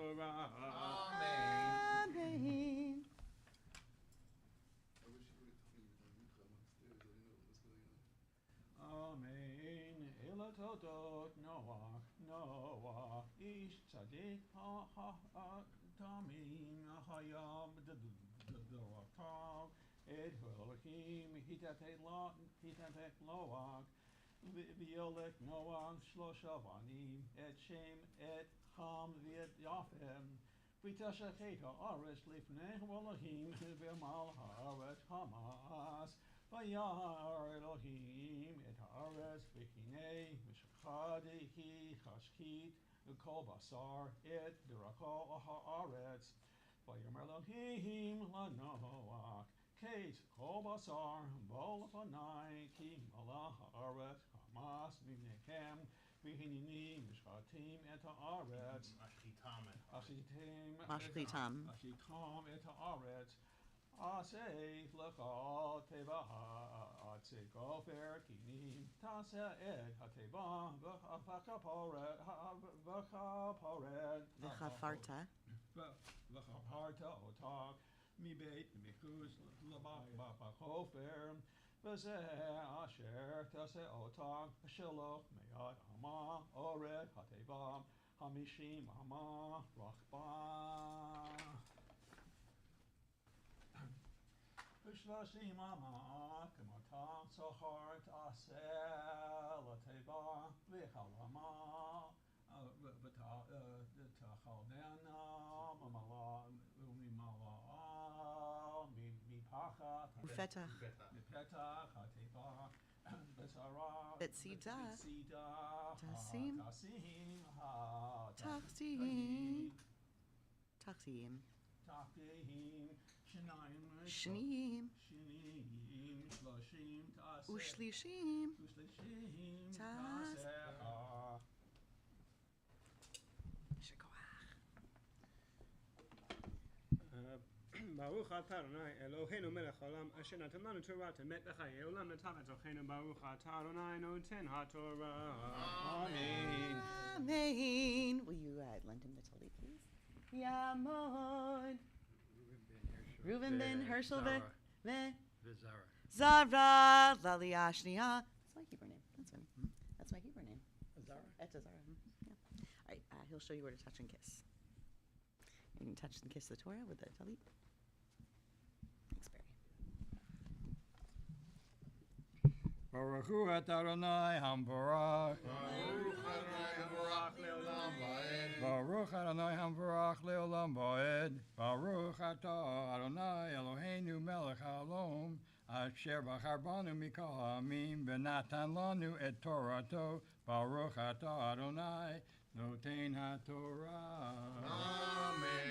HaTorah. Amen. Amen. Ela todot Noach, Noach, ish tzadik tamim hayam d'doratav et Elohim hitatek Noach v'yolek Noach shlosha banim et Shem et Ham v'et Yafem v'tashachet ha'aretz lifnei Elohim v'mal ha'aretz Hamas Vayar Elohim et haaretz v'hinei mishchadehi chashkit kol basar et derachol haaretz. Vayomer Elohim lanoach kate kol basar bo lefanai ki mala haaretz hamas mivnechem v'hineni mishchatim et haaretz. Mashchitam. Et haaretz. Aseh lecha teva ha'atzei gofer kinim taseh et ha'teva V'chafarta. V'chafarta otak mi beit michus b'chofer v'zeh asher taseh otak sheloch meyad hama oret ha'teva hamishim hama rachba V'shvashim ama k'mata tzachar ta'aseh l'teva v'chalama v'tachalnena mimala mipachat Ufetach. mipetach ha'teva b'tzara B'tzida. tasim Tachsim. Tachsim. Shniyim. Ushlishim. Baruch atah Adonai Eloheinu melech haolam asher natan lanu Torah temet b'chayei olam natav etocheinu Baruch atah Adonai noten haTorah. Amen. Amen. Will you lend him the talit, please? Yamod. Reuven ben Herschel Zara Lali Ashniya. That's my Hebrew name. That's my Hebrew name. Zara. That's a Zara. Yeah. All right. He'll show you where to touch and kiss. You can touch and kiss the Torah with the talit. Thanks, Barry. Baruch hu atah Adonai hamvarach. Baruch Adonai hamvarach leolam va'ed. Baruch atah Adonai Eloheinu melech haolam asher bachar banu mikol ha'amim v'natan lanu et Torato. Baruch atah Adonai noten haTorah. Amen.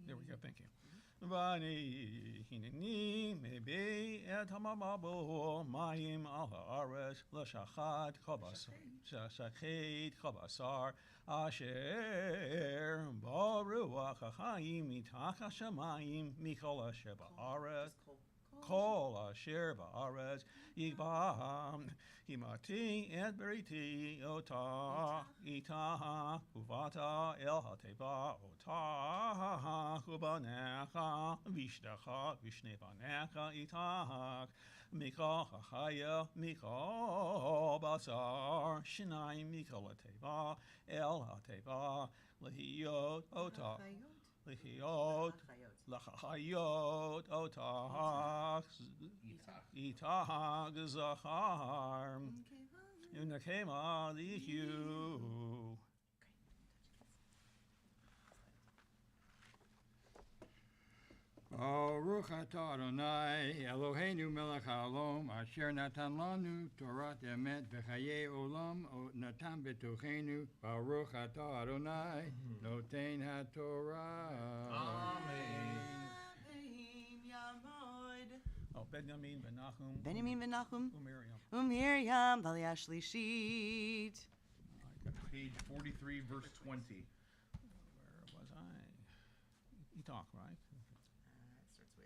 There we go, thank you. Vani hineni mebe et hamamabo mayim al haaretz l'shachat chabasar asher baruach hachayim mitach hashamayim mikol asher ba'aretz kol asher ba'aretz yigbam himati et beriti ota ita uvata el hateva ota ubanecha vishdecha vishnevanecha itach mikol hachaya mikol basar shnayim mikol hateva el hateva lehiyot ota lehiyot L'chayot otach itach zachar unakema lihu. Baruch atah Adonai Eloheinu melech haolam asher natan lanu Torat emet v'chayei olam natan b'tocheinu. Baruch atah Adonai noten haTorah. Amen. Oh, Benjamin ben Nachum. Benjamin ben Nachum. Miriam. Miriam Valia Shlishit. Page 43, verse 20. Where was I? You talk, right? It starts with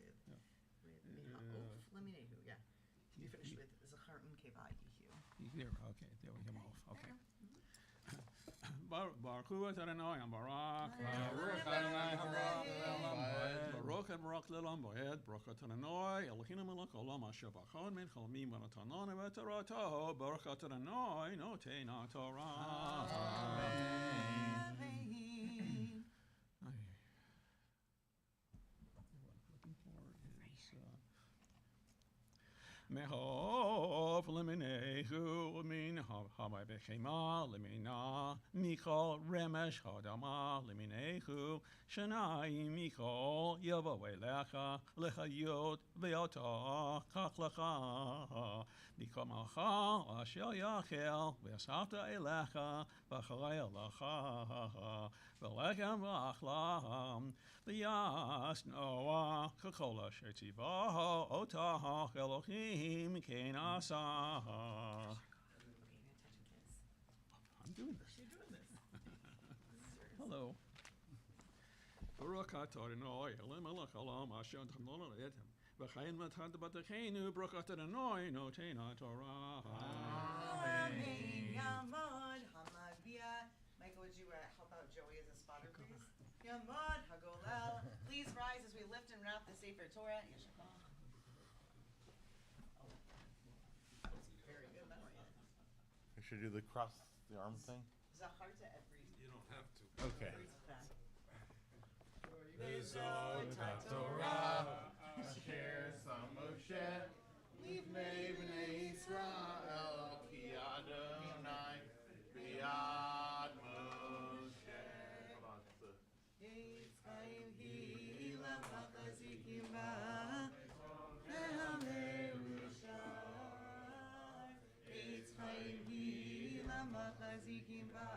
Yeah. Minha. Oof, Leminahu, yeah. You finish with Zacharun Kevayihu. There, okay, there we come off. Okay. Baruch hu et Adonai Barak. Baruch Adonai hara le'olam va'ed. Baruch et Barak le'olam va'ed. Baruch et Adonai Eloheinu melech olam asher bachon min cholmim v'natananu v'toratahu. Baruch et Adonai noten ha'torah. Mehov leminehu min havai bechema lemina mikol remesh hadama leminehu shanai mikol yavavei lecha lechayot ve'ota kach lecha bikamacha asher yachel ve'asafta elecha v'chalei lecha v'lechem v'achlam v'yas Noah k'kol asher tzivaho otah Elohim kein asa. I'm doing this. You're doing this. Hello. Baruch atah Adonai Elohim melech haolam asher natan etem v'chayin matan b'techeinu Baruch atah Adonai noten ha'torah. Amen. Yamad Hamavia. Michael, would you help out Joey as a spotter, please? Yamad Hagolel. Please rise as we lift and wrap the Sefer Torah. Yeshakah. Very good memory. I should do the cross the arm thing. Zacharta Evri. You don't have to. Okay. Bezot Torah asher sam Moshe livnei bnei Yisrael ki Adonai b'yad Moshe. Yitzchayim hila machazikim ba lehamerushar. Yitzchayim hila machazikim ba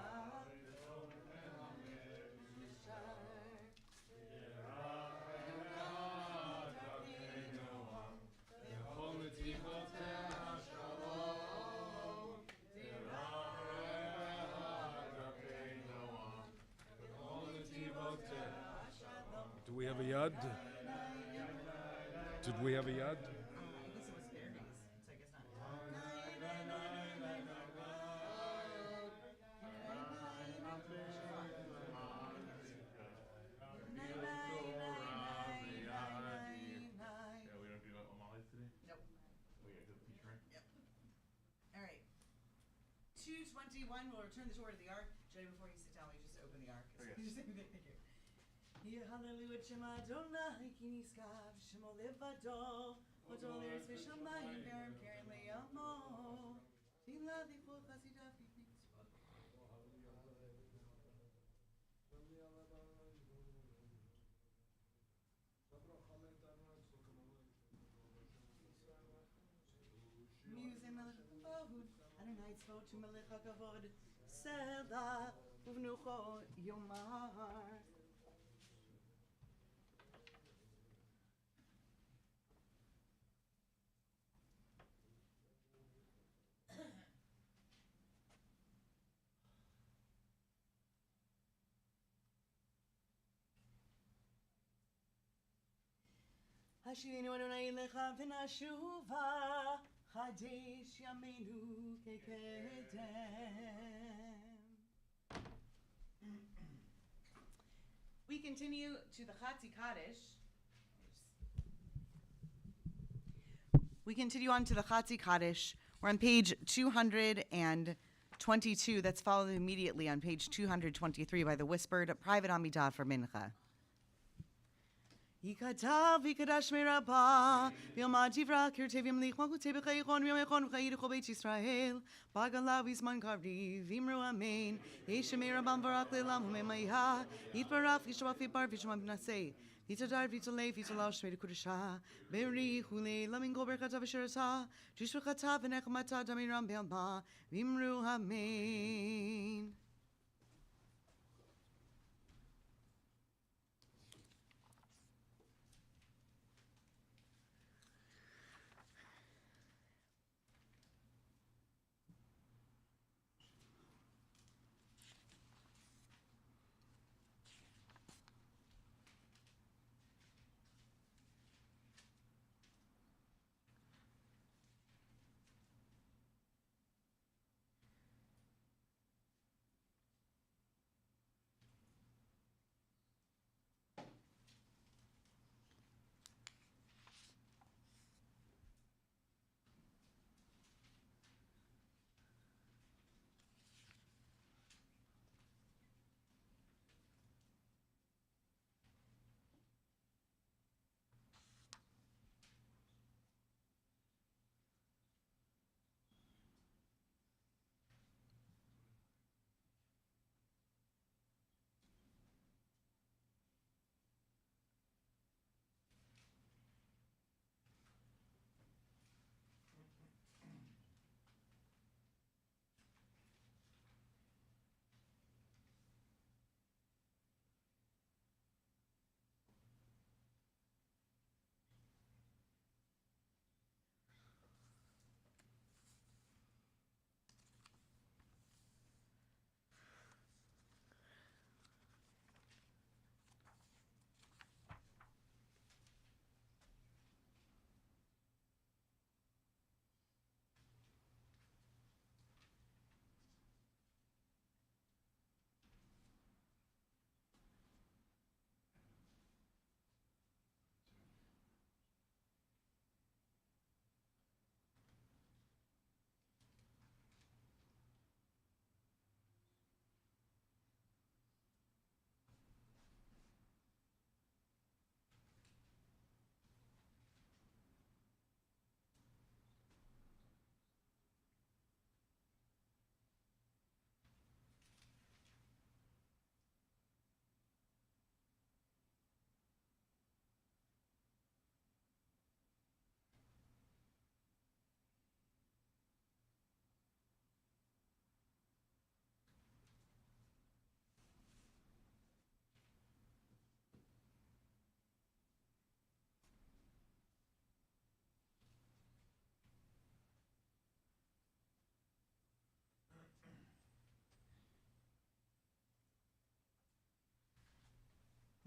Do we have a yad? Did we have a yad? I guess it was fairies, so I guess not. Yeah, we don't do O'Malley's today? Nope. We gotta do the featuring? Yep. All right. 221, we'll return the Torah to the ark. Jay, before you sit down, will you just open the ark? Okay. Thank you. Here, hallelujah, Shema Adonai, ki niskav, Shemo levado, Odol eretz v'shamayim, Be'arim keren le'amo, Tila v'chol chasidav v'chol. Music melech v'vahud, Adonai tzvot shemelech hakavod, Selah uvnucho yomar. Hashivinu Adonai lecha v'nashuva, Chadesh yameinu kekedem. We continue to the Chatzi Kaddish. We continue on to the Chatzi Kaddish. We're on page 222. That's followed immediately on page 223 by the whispered private Amidah for Mincha. Yikatav yikadash merabah v'yomad tivra kirtevim lichmaku tebechaychon v'yomechon v'chayiducho beit Yisrael bagalav izman kavri v'imru amen yeshem merabam varak le'lam hu'memayha yitbarach v'yishmach v'yipar v'yishmach v'naseh v'yitadar v'yitalei v'yitalal shmei d'kudusha beri hulei lamin go berchata v'shirasa jishvachata v'nechmata damiram be'alma v'imru amen.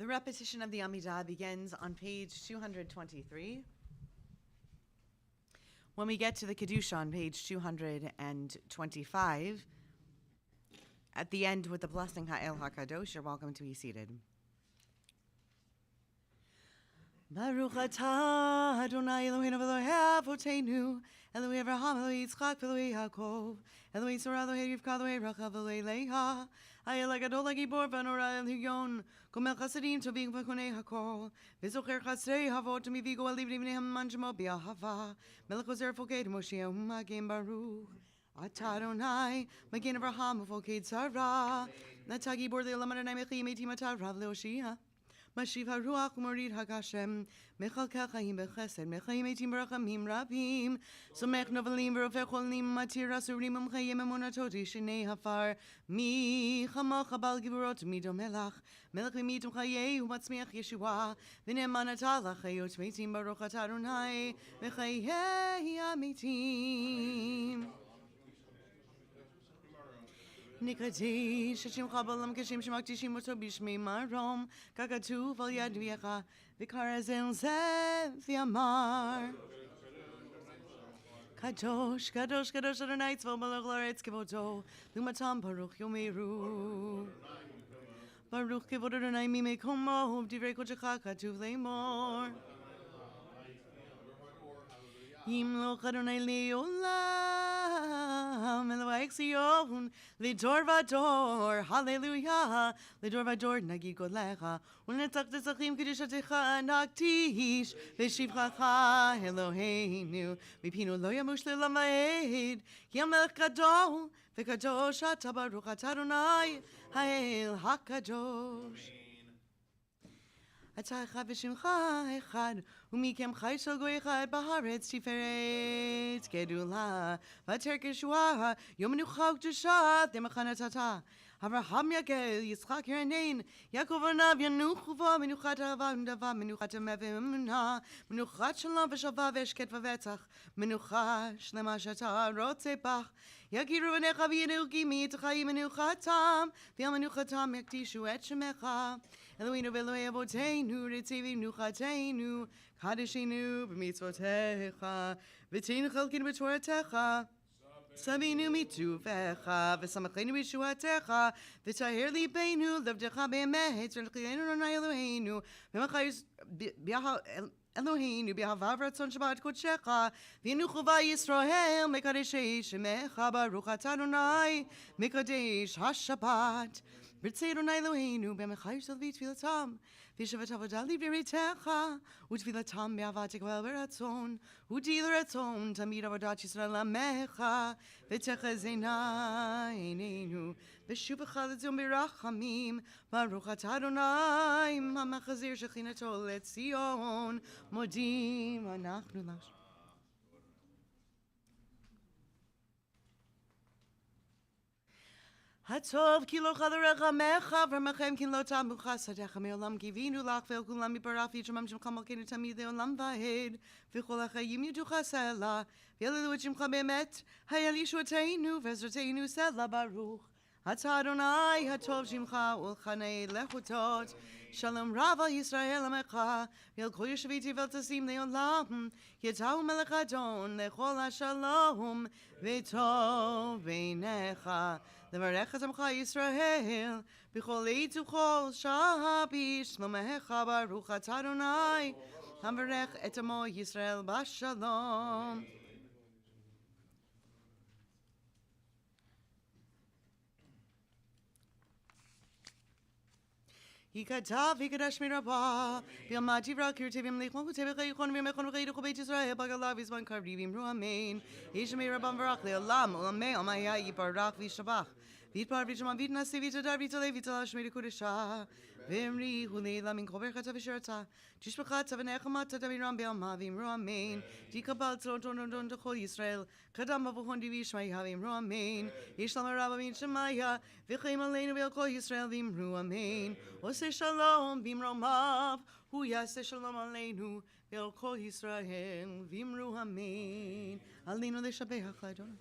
The repetition of the Amidah begins on page 223. When we get to the Kedusha on page 225, at the end with the blessing Ha'el HaKadosh, you're welcome to be seated. Baruch atah Adonai Eloheinu v'Elohei Avotenu, Elohei Avraham, Elohei Yitzchak, Elohei Yaakov, Elohei Sarah, Elohei Rivka, Elohei Rachel, Elohei Leah, Ha'el HaGadol HaGibor v'Hanora El Higyon, Gomel Chasadim Tovim v'Konei HaKol, V'Zocher Chasrei Havot Mivigo El Livnei V'Nehem Manjamo B'Ahava, Melech Ozer Foked Moshe Magim Baruch, Atah Adonai, Magin Avraham Foked Sarah, Natagi Bor Le'olam Adonai Mechi Meitim Atah Rav Leoshia, Mashiv HaRuach U'Morid HaGashem, Mechalkel Chaim B'Chesed, Mechayim Eitim B'Rachamim Rabim, Somech Novelim V'Rofech Cholim, Matir Asurim Umchayim Emunatot Yishnei Hafar, Mi Chamocha Bal Givurot Mido Melach, Melech V'Mit Umchayei U'Matzmiach Yeshua, V'Ne'eman Atah L'Chayot Meitim Baruch Atah Adonai, V'Chayei HaMeitim. Nikadesh Shimcha Balam Kashim Shemakdishim Oto Bishmei Marom Kakatuv Al Yad V'Yecha V'Karazel Zev Yamar Kadosh Kadosh Kadosh Adonai Tzvah Melech La'aretz Kevodo Lumatam Baruch Yomeru Baruch Kevod Adonai Mimei Komo Divrei Kodecha Katuv Leimor Yimloch Adonai Leolam Elohai Zion Lidor Vador Hallelujah Lidor Vador Nagi Golecha Unetzach Tesachim Kedushatecha Naktish V'Shivchacha Eloheinu V'Pinu Lo Yamush Le'olam Va'ed Yamelech Gadol V'Kadosh Ata Baruch Ata Adonai Ha'el HaKadosh אתה אחד ושמך אחד, ומכם חי של גוי אחד בארץ תפארת גדולה, ותר כשוע, יום מנוחה וקדושה, דמך נתתה. אברהם יגל, יצחק ירנן, יעקב עניו ינוחו בו, מנוחת אהבה ונדבה, מנוחת אמת ואמונה, מנוחת שלום ושלווה והשקט ובטח, מנוחה שלמה שאתה רוצה בך. יכירו בניך וידעו כי מאיתך היא מנוחתם, ועל מנוחתם יקדישו את שמך. אלוהינו ואלוהי אבותינו, רציבי מנוחתנו, קדשנו במצוותיך, ותהינו חלקינו בתורתך. סבינו מטובך, ושמחנו בישועתך, וטהר ליבנו, לעבדך באמת, ולחיינו אדוני אלוהינו, אלוהינו באהבה ורצון שבת קודשך, וינוחו בה ישראל מקדשי שמך, ברוך אתה אדוני, מקדש השבת. ברצי אדוני אלוהינו במחיר של תפילתם, וישבת עבודה לברית,ך ותפילתם באהבה תקבל ברצון, ותהי לרצון תמיד עבודת ישראל עמך, ותחזינה עינינו, ושובך לציון ברחמים, ברוך אתה אדוני, המחזיר שכינתו לציון, מודים אנחנו לך. הטוב כי לא חברך עמך, ורמכם כי לא תמו חסדיך מעולם קיווינו לך, ואל כולם יברך וישמם שמך מלכנו תמיד לעולם ועד, וכל החיים ידעוך סלע, ויהללו את שמך באמת, היה לישועתנו ועזרתנו סלע ברוך. אתה אדוני הטוב שמך ולחני לחוטות, שלום רב על ישראל עמך, ואל כל יושבי תבל תשים לעולם, יטעו מלך אדון לכל השלום, וטוב בעיניך. לברך את עמך ישראל, בכל עת וכל שעה בשלומך, ברוך אתה אדוני, המברך את עמו ישראל בשלום. ייכתב ויקדש מרבה, וילמד דברה כרטיבים לכלום כותב חיכון וימכון וחידוך בית ישראל בגלה בזמן קריב אמרו אמן. איש מרבם ברך לעולם ולעולמי עמיה יברך וישבח. ויתפאר וישמע ויתנשא ויתהדר ויתעלה ויתעלה שמי לקודשה. ואמריהו לעילמים כל ברכתה ושירתה. תשבחת ונחמת תמירם בעלמה ואמרו אמן. תקבל צרותון לכל ישראל. קדם מבוכון דיבי ישמעיה ואמרו אמן. ישלם הרבה מן שמעיה וחיים עלינו ועל כל ישראל ואמרו אמן. עושה שלום במרומיו, הוא יעשה שלום עלינו ועל כל ישראל ואמרו אמן. עלינו לשבח לאדוני.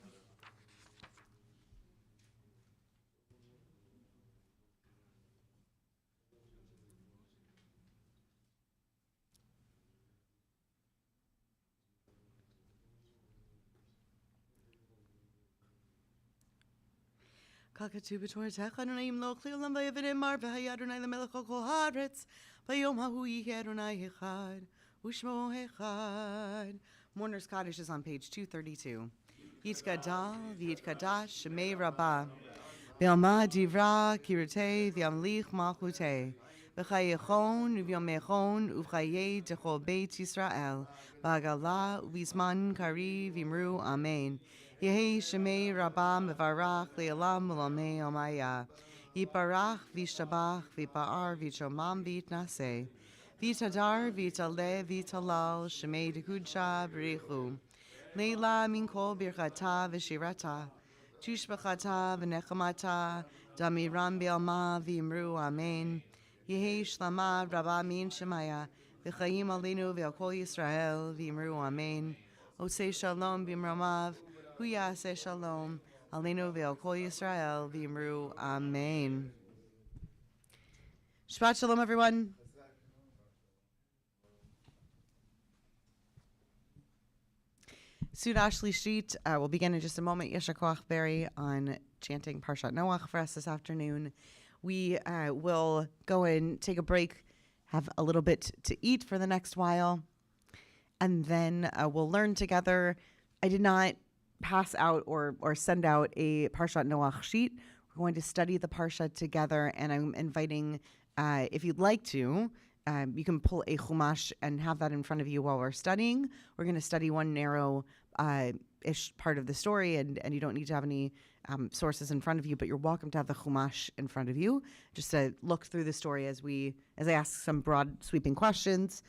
Kakatu b'torah Adonai imloch le'olam v'yevidim mar v'haya Adonai l'melech al kol haaretz v'yom hahu yihi Adonai echad u'shmo echad. Mourner's Kaddish is on page 232. Yitkadal v'yitkadash shemei rabbah Be'alma divra kirutei v'yamlich malchutei v'chayechon v'yomechon uv'chayei dechol beit Yisrael b'agala u'vizman kari v'imru amen. Yehi shemei rabba mevarach le'olam u'lamei omaya. Yiparach v'yishtabach v'yipa'ar v'yishomam v'yitnaseh. V'yitadar v'yitaleh v'yitalal shemei dekudsha b'richu. Leila min kol birchata v'shirata. Tushbachata v'nechamata damiram be'alma v'imru amen. Yehi shlama rabba min shemaya v'chayim aleinu v'al kol Yisrael v'imru amen. Osei shalom b'imramav hu yaseh shalom aleinu v'al kol Yisrael v'imru amen. Shabbat shalom, everyone. Sudash Lishit will begin in just a moment. Yeshar Koach Berry on chanting Parshat Noach for us this afternoon. We will go and take a break, have a little bit to eat for the next while, and then we'll learn together. I did not pass out or send out a Parshat Noach sheet. We're going to study the Parsha together, and I'm inviting, if you'd like to, you can pull a Chumash and have that in front of you while we're studying. We're going to study one narrow ish part of the story, and you don't need to have any sources in front of you, but you're welcome to have the Chumash in front of you, just to look through the story as I ask some broad sweeping questions.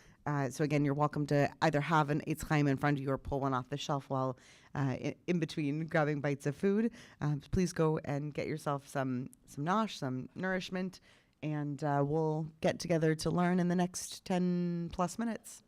So again, you're welcome to either have an Eitz Chaim in front of you or pull one off the shelf while in between grabbing bites of food. Please go and get yourself some nosh, some nourishment, and we'll get together to learn in the next 10 plus minutes.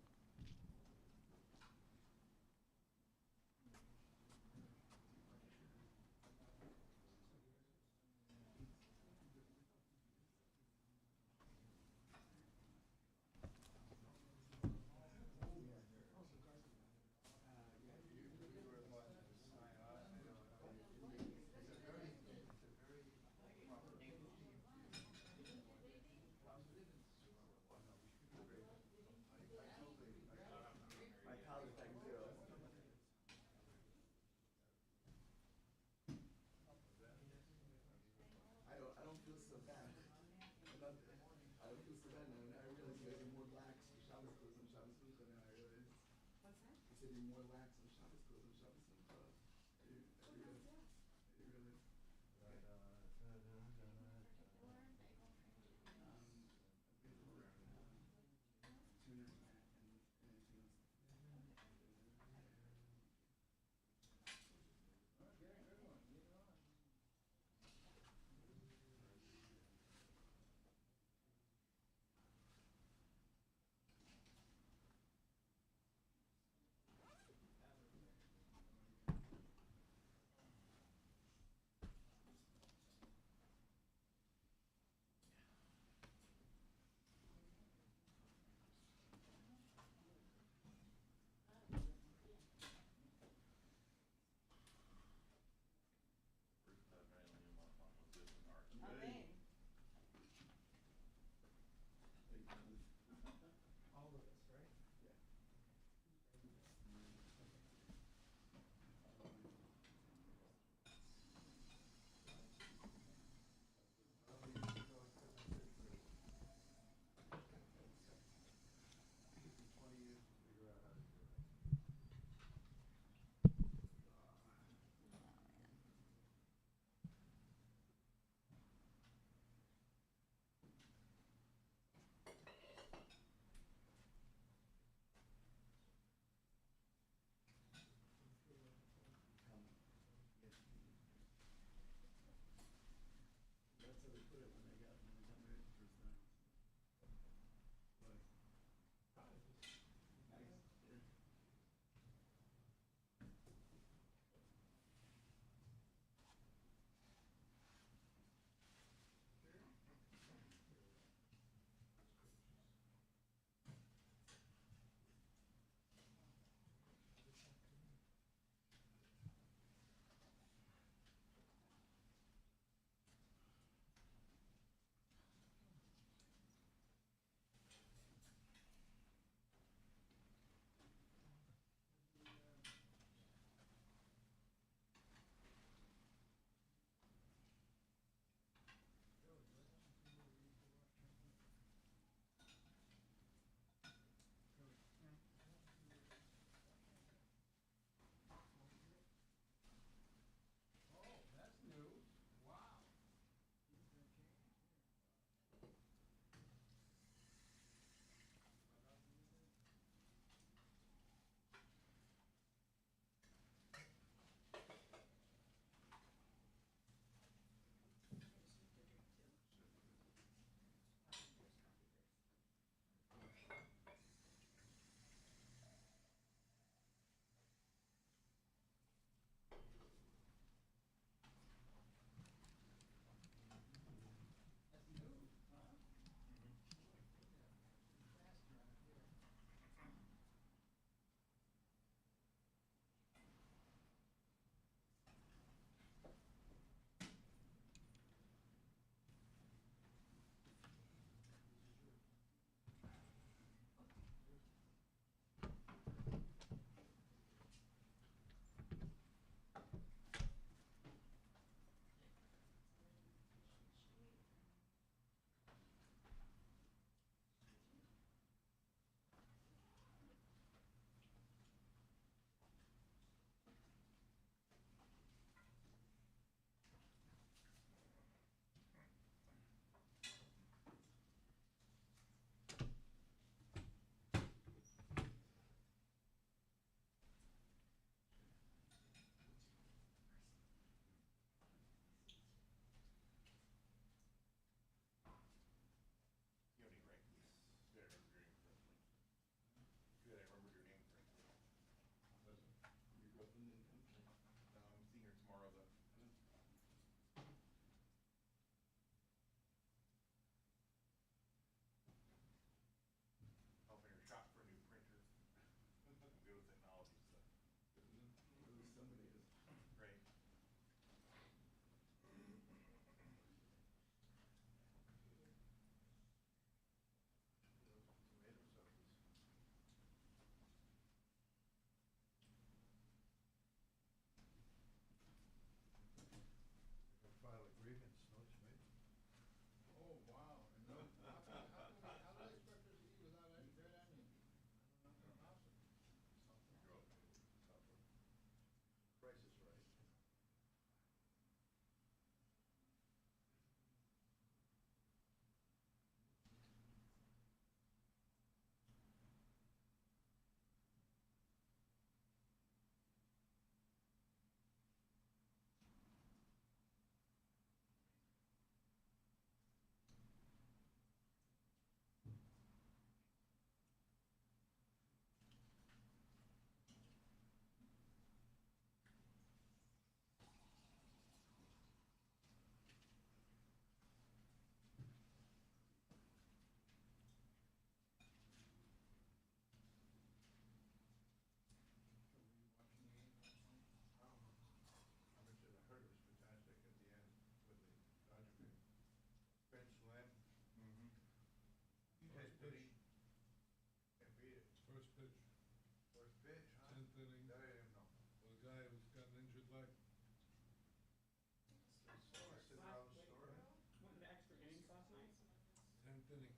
10th inning.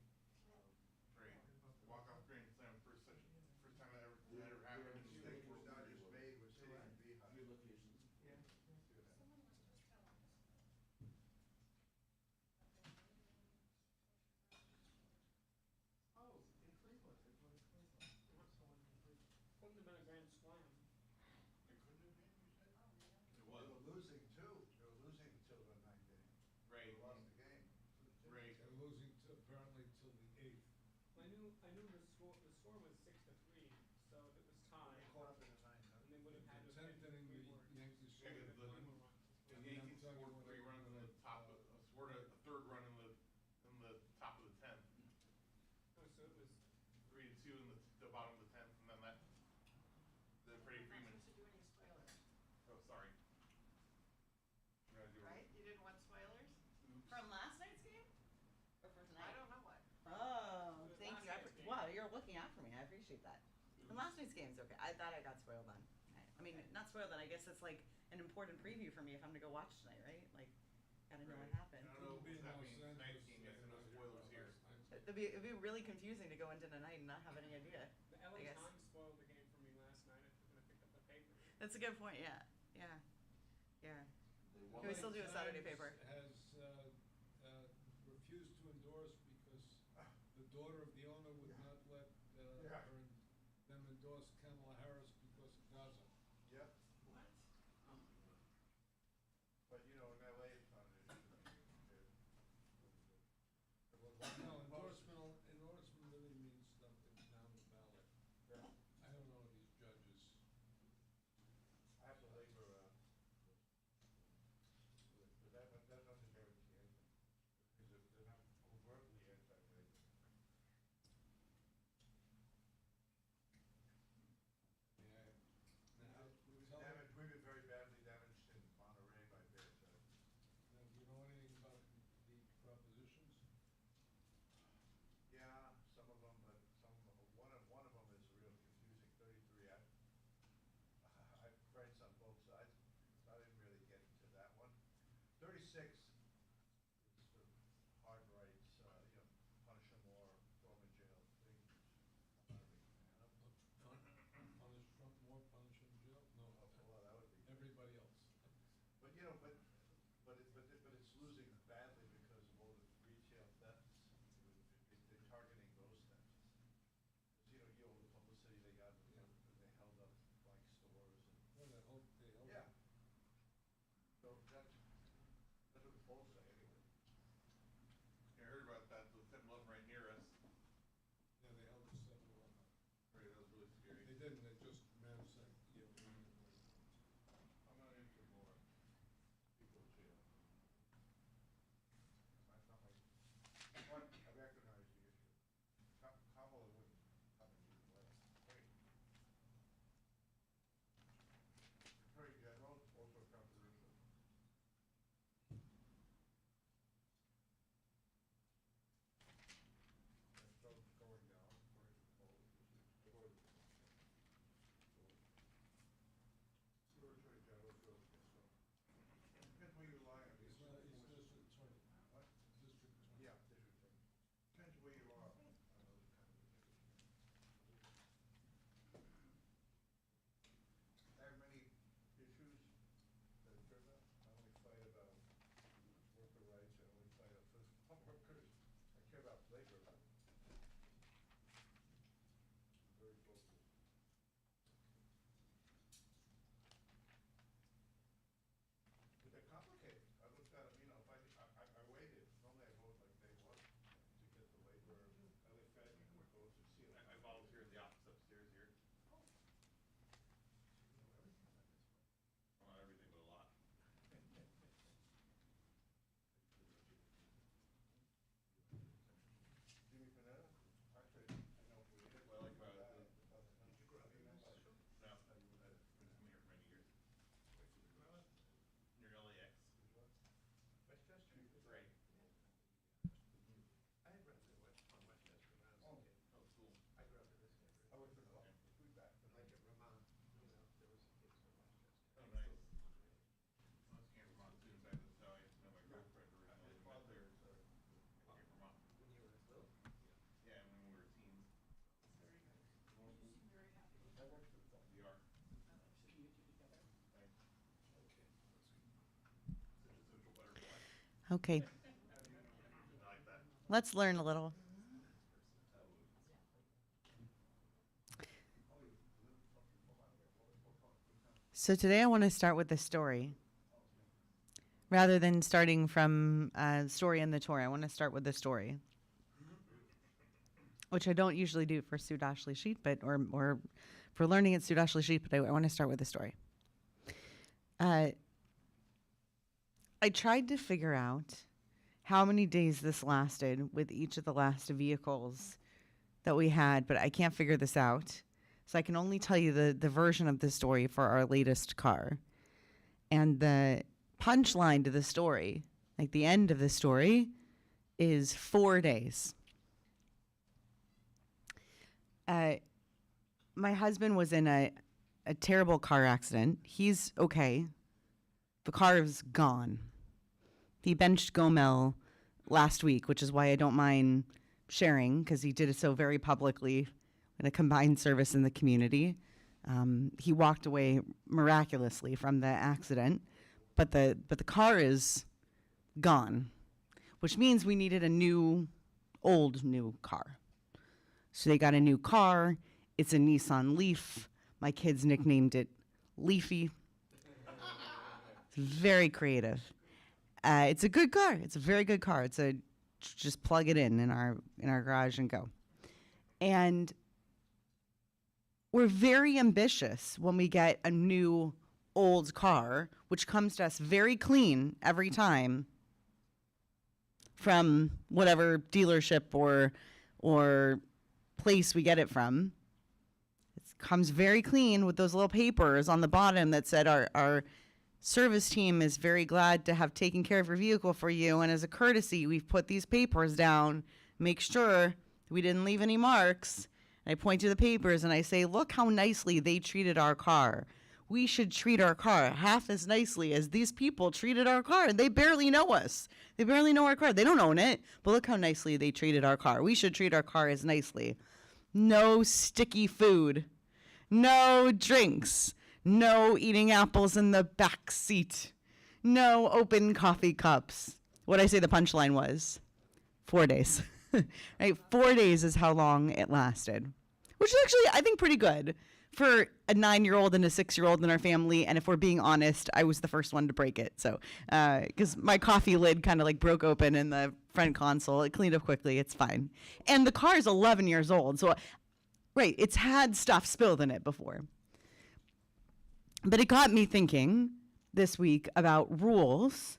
Great. Walk-off grand slam, first time that ever happened. The mistake the Dodgers made was hitting the beehive. Oh, in Cleveland. It was Cleveland. There was someone in Cleveland. Couldn't have been a grand slam. It couldn't have been, you said? It They was. were losing too. They were losing until the 9th inning. Right. They lost the game. Right. They were losing to, apparently till the 8th. I knew the score was 6-3, so if it was tied, They caught up in the 9th. and they would have had The to have 10th hit inning, three the more. Yankees Yeah, scored the- one. Three more runs. The And Yankees I'm scored talking 3 about, runs in the top, scored a third run in the top of the 10th. Oh, so it was 3-2 in the bottom of the 10th, and then that, the Freddie Freeman. to do any spoilers, Oh, sorry. We're gonna do it. right? You didn't want spoilers? Oops. From last night's game? Or for tonight? I don't know what. Oh, It was thank last you. night's game. Wow, you're looking out for me. I appreciate that. And last night's game's okay. I thought I got spoiled on. I mean, not spoiled on. I guess it's like an important preview for me if I'm to go watch tonight, right? Like, gotta know what Right. happened. I don't know It'll be what's in happening Los in tonight's Angeles, game, yes, and no I heard spoilers about here. last night's game. It'd be really confusing to go into tonight and not have any idea. the I LA guess. Times spoiled the game for me last night. When I picked up the paper. That's a good point. Yeah. Yeah. Yeah. They Can we still do a Saturday Times paper? Has refused to endorse because the daughter of the owner would not let Yeah. them endorse Kamala Harris because of Gaza. Yep. What? But you know, in LA, it's not an issue. No, endorsement really means something down the ballot. Yeah. I don't know these judges. I have to labor, but that doesn't guarantee anything. Because if they're not overtly anti-labor. Yeah. We've Tell me- we've been very badly damaged in Monterey by bear judges. Now, do you know anything about the propositions? Yeah, some of them, but one of them is real confusing, 33F. I have friends on both sides, so I didn't really get into that one. 36 is sort of hard rights, punish them more, throw them in jail, thing, which I'm not a big fan of. Punish Trump more, punish him jail? No, Well, that would be. everybody else. But it's losing badly because of all the retail thefts. They're targeting those thefts. 'Cause, all the publicity they got when they held up like stores and. Well, they hope. Yeah. So that's what Okay. Let's learn a little. So today I want to start with the story. Rather than starting from a story in the Torah, I want to start with the story, which I don't usually do for Sudash Lishit, but or for learning at Sudash Lishit, but I want to start with the story. I tried to figure out how many days this lasted with each of the last vehicles that we had, but I can't figure this out. So I can only tell you the version of the story for our latest car. And the punchline to the story, like the end of the story, is 4 days. My husband was in a terrible car accident. He's okay. The car is gone. He benched Gomel last week, which is why I don't mind sharing, because he did it so very publicly in a combined service in the community. He walked away miraculously from the accident, but the car is gone, which means we needed a new car. So they got a new car. It's a Nissan Leaf. My kids nicknamed it Leafy. It's very creative. It's a good car. It's a very good car. It's just plug it in our garage and go. And we're very ambitious when we get a new old car, which comes to us very clean every time from whatever dealership or place we get it from. It comes very clean with those little papers on the bottom that said our service team is very glad to have taken care of your vehicle for you, and as a courtesy, we've put these papers down, make sure we didn't leave any marks. And I point to the papers and I say, look how nicely they treated our car. We should treat our car half as nicely as these people treated our car. And they barely know us. They barely know our car. They don't own it, but look how nicely they treated our car. We should treat our car as nicely. No sticky food. No drinks. No eating apples in the back seat. No open coffee cups. What I say the punchline was 4 days. Right? 4 days is how long it lasted, which is actually, I think, pretty good for a 9-year-old and a 6-year-old in our family. And if we're being honest, I was the first one to break it. So, because my coffee lid kind of like broke open in the front console, it cleaned up quickly. It's fine. And the car is 11 years old. So, right, it's had stuff spilled in it before. But it got me thinking this week about rules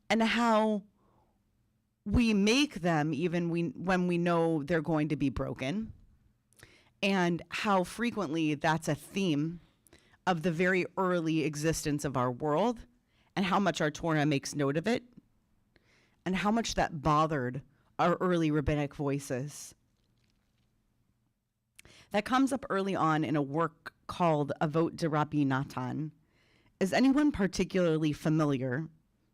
and how we make them even when we know they're going to be broken, and how frequently that's a theme of the very early existence of our world, and how much our Torah makes note of it, and how much that bothered our early rabbinic voices. That comes up early on in a work called Avot de Rabbi Natan. Is anyone particularly familiar,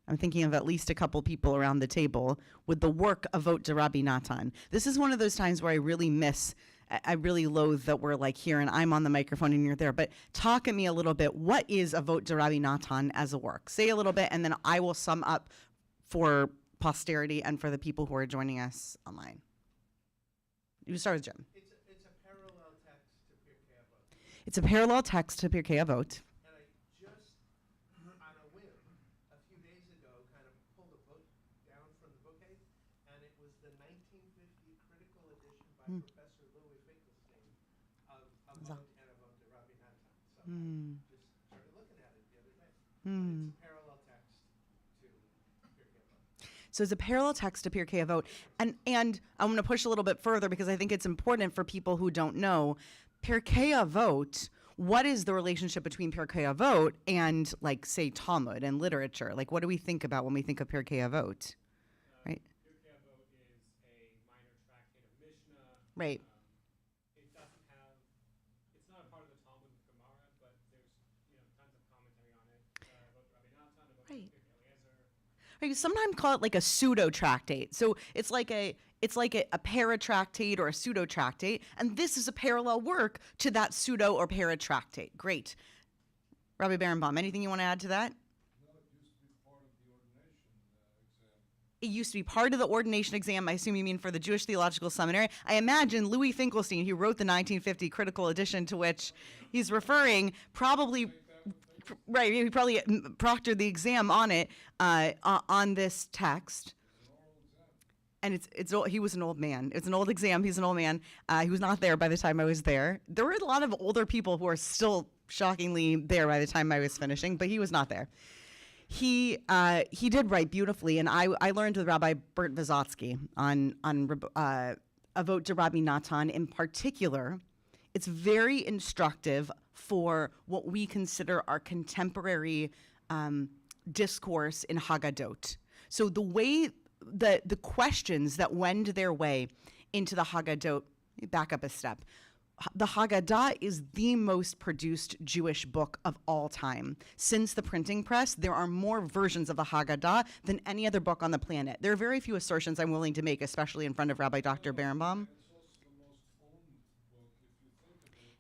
I'm thinking of at least a couple people around the table, with the work of Avot de Rabbi Natan? This is one of those times where I really loathe that we're like here and I'm on the microphone and you're there, but talk at me a little bit. What is Avot de Rabbi Natan as a work? Say a little bit and then I will sum up for posterity and for the people who are joining us online. You start with Jim. It's a parallel text to Pirkei Avot. It's a parallel text to Pirkei Avot. And I just, on a whim, a few days ago, kind of pulled a book down from the bookcase, and it was the 1950 critical edition by Professor Louis Finkelstein of Avot and Avot de Rabbi Natan. So I just started looking at it the other day. It's a parallel text to Pirkei Avot. So it's a parallel text to Pirkei Avot. And I'm going to push a little bit further because I think it's important for people who don't know. Pirkei Avot, what is the relationship between Pirkei Avot and, like, say, Talmud and literature? Like, what do we think about when we think of Pirkei Avot? Right? Pirkei Avot is a minor tractate of Mishnah. Right. It doesn't have, it's not a part of the Talmud and Gemara, but there's tons of commentary on it. About Rabbi Natan, about Right. Pirkei Eliezer. Right, sometimes call it like a pseudo tractate. So it's like a paratractate or a pseudo tractate, and this is a parallel work to that pseudo or paratractate. Great, Rabbi Barenbaum, anything you want to add to that? No, it used to be part of the ordination exam. It used to be part of the ordination exam. I assume you mean for the Jewish Theological Seminary. I imagine Louis Finkelstein, who wrote the 1950 critical edition to which he's referring, probably, right, he probably proctored the exam on it, on this text. And he was an old man. It's an old exam. He's an old man. He was not there by the time I was there. There were a lot of older people who are still shockingly there by the time I was finishing, but he was not there. He did write beautifully, and I learned with Rabbi Bert Vysotsky on Avot de Rabbi Natan in particular. It's very instructive for what we consider our contemporary discourse in Haggadot. So the way the questions that wend their way into the Haggadot, back up a step. The Haggadah is the most produced Jewish book of all time. Since the printing press, there are more versions of the Haggadah than any other book on the planet. There are very few assertions I'm willing to make, especially in front of Rabbi Dr. Berenbaum.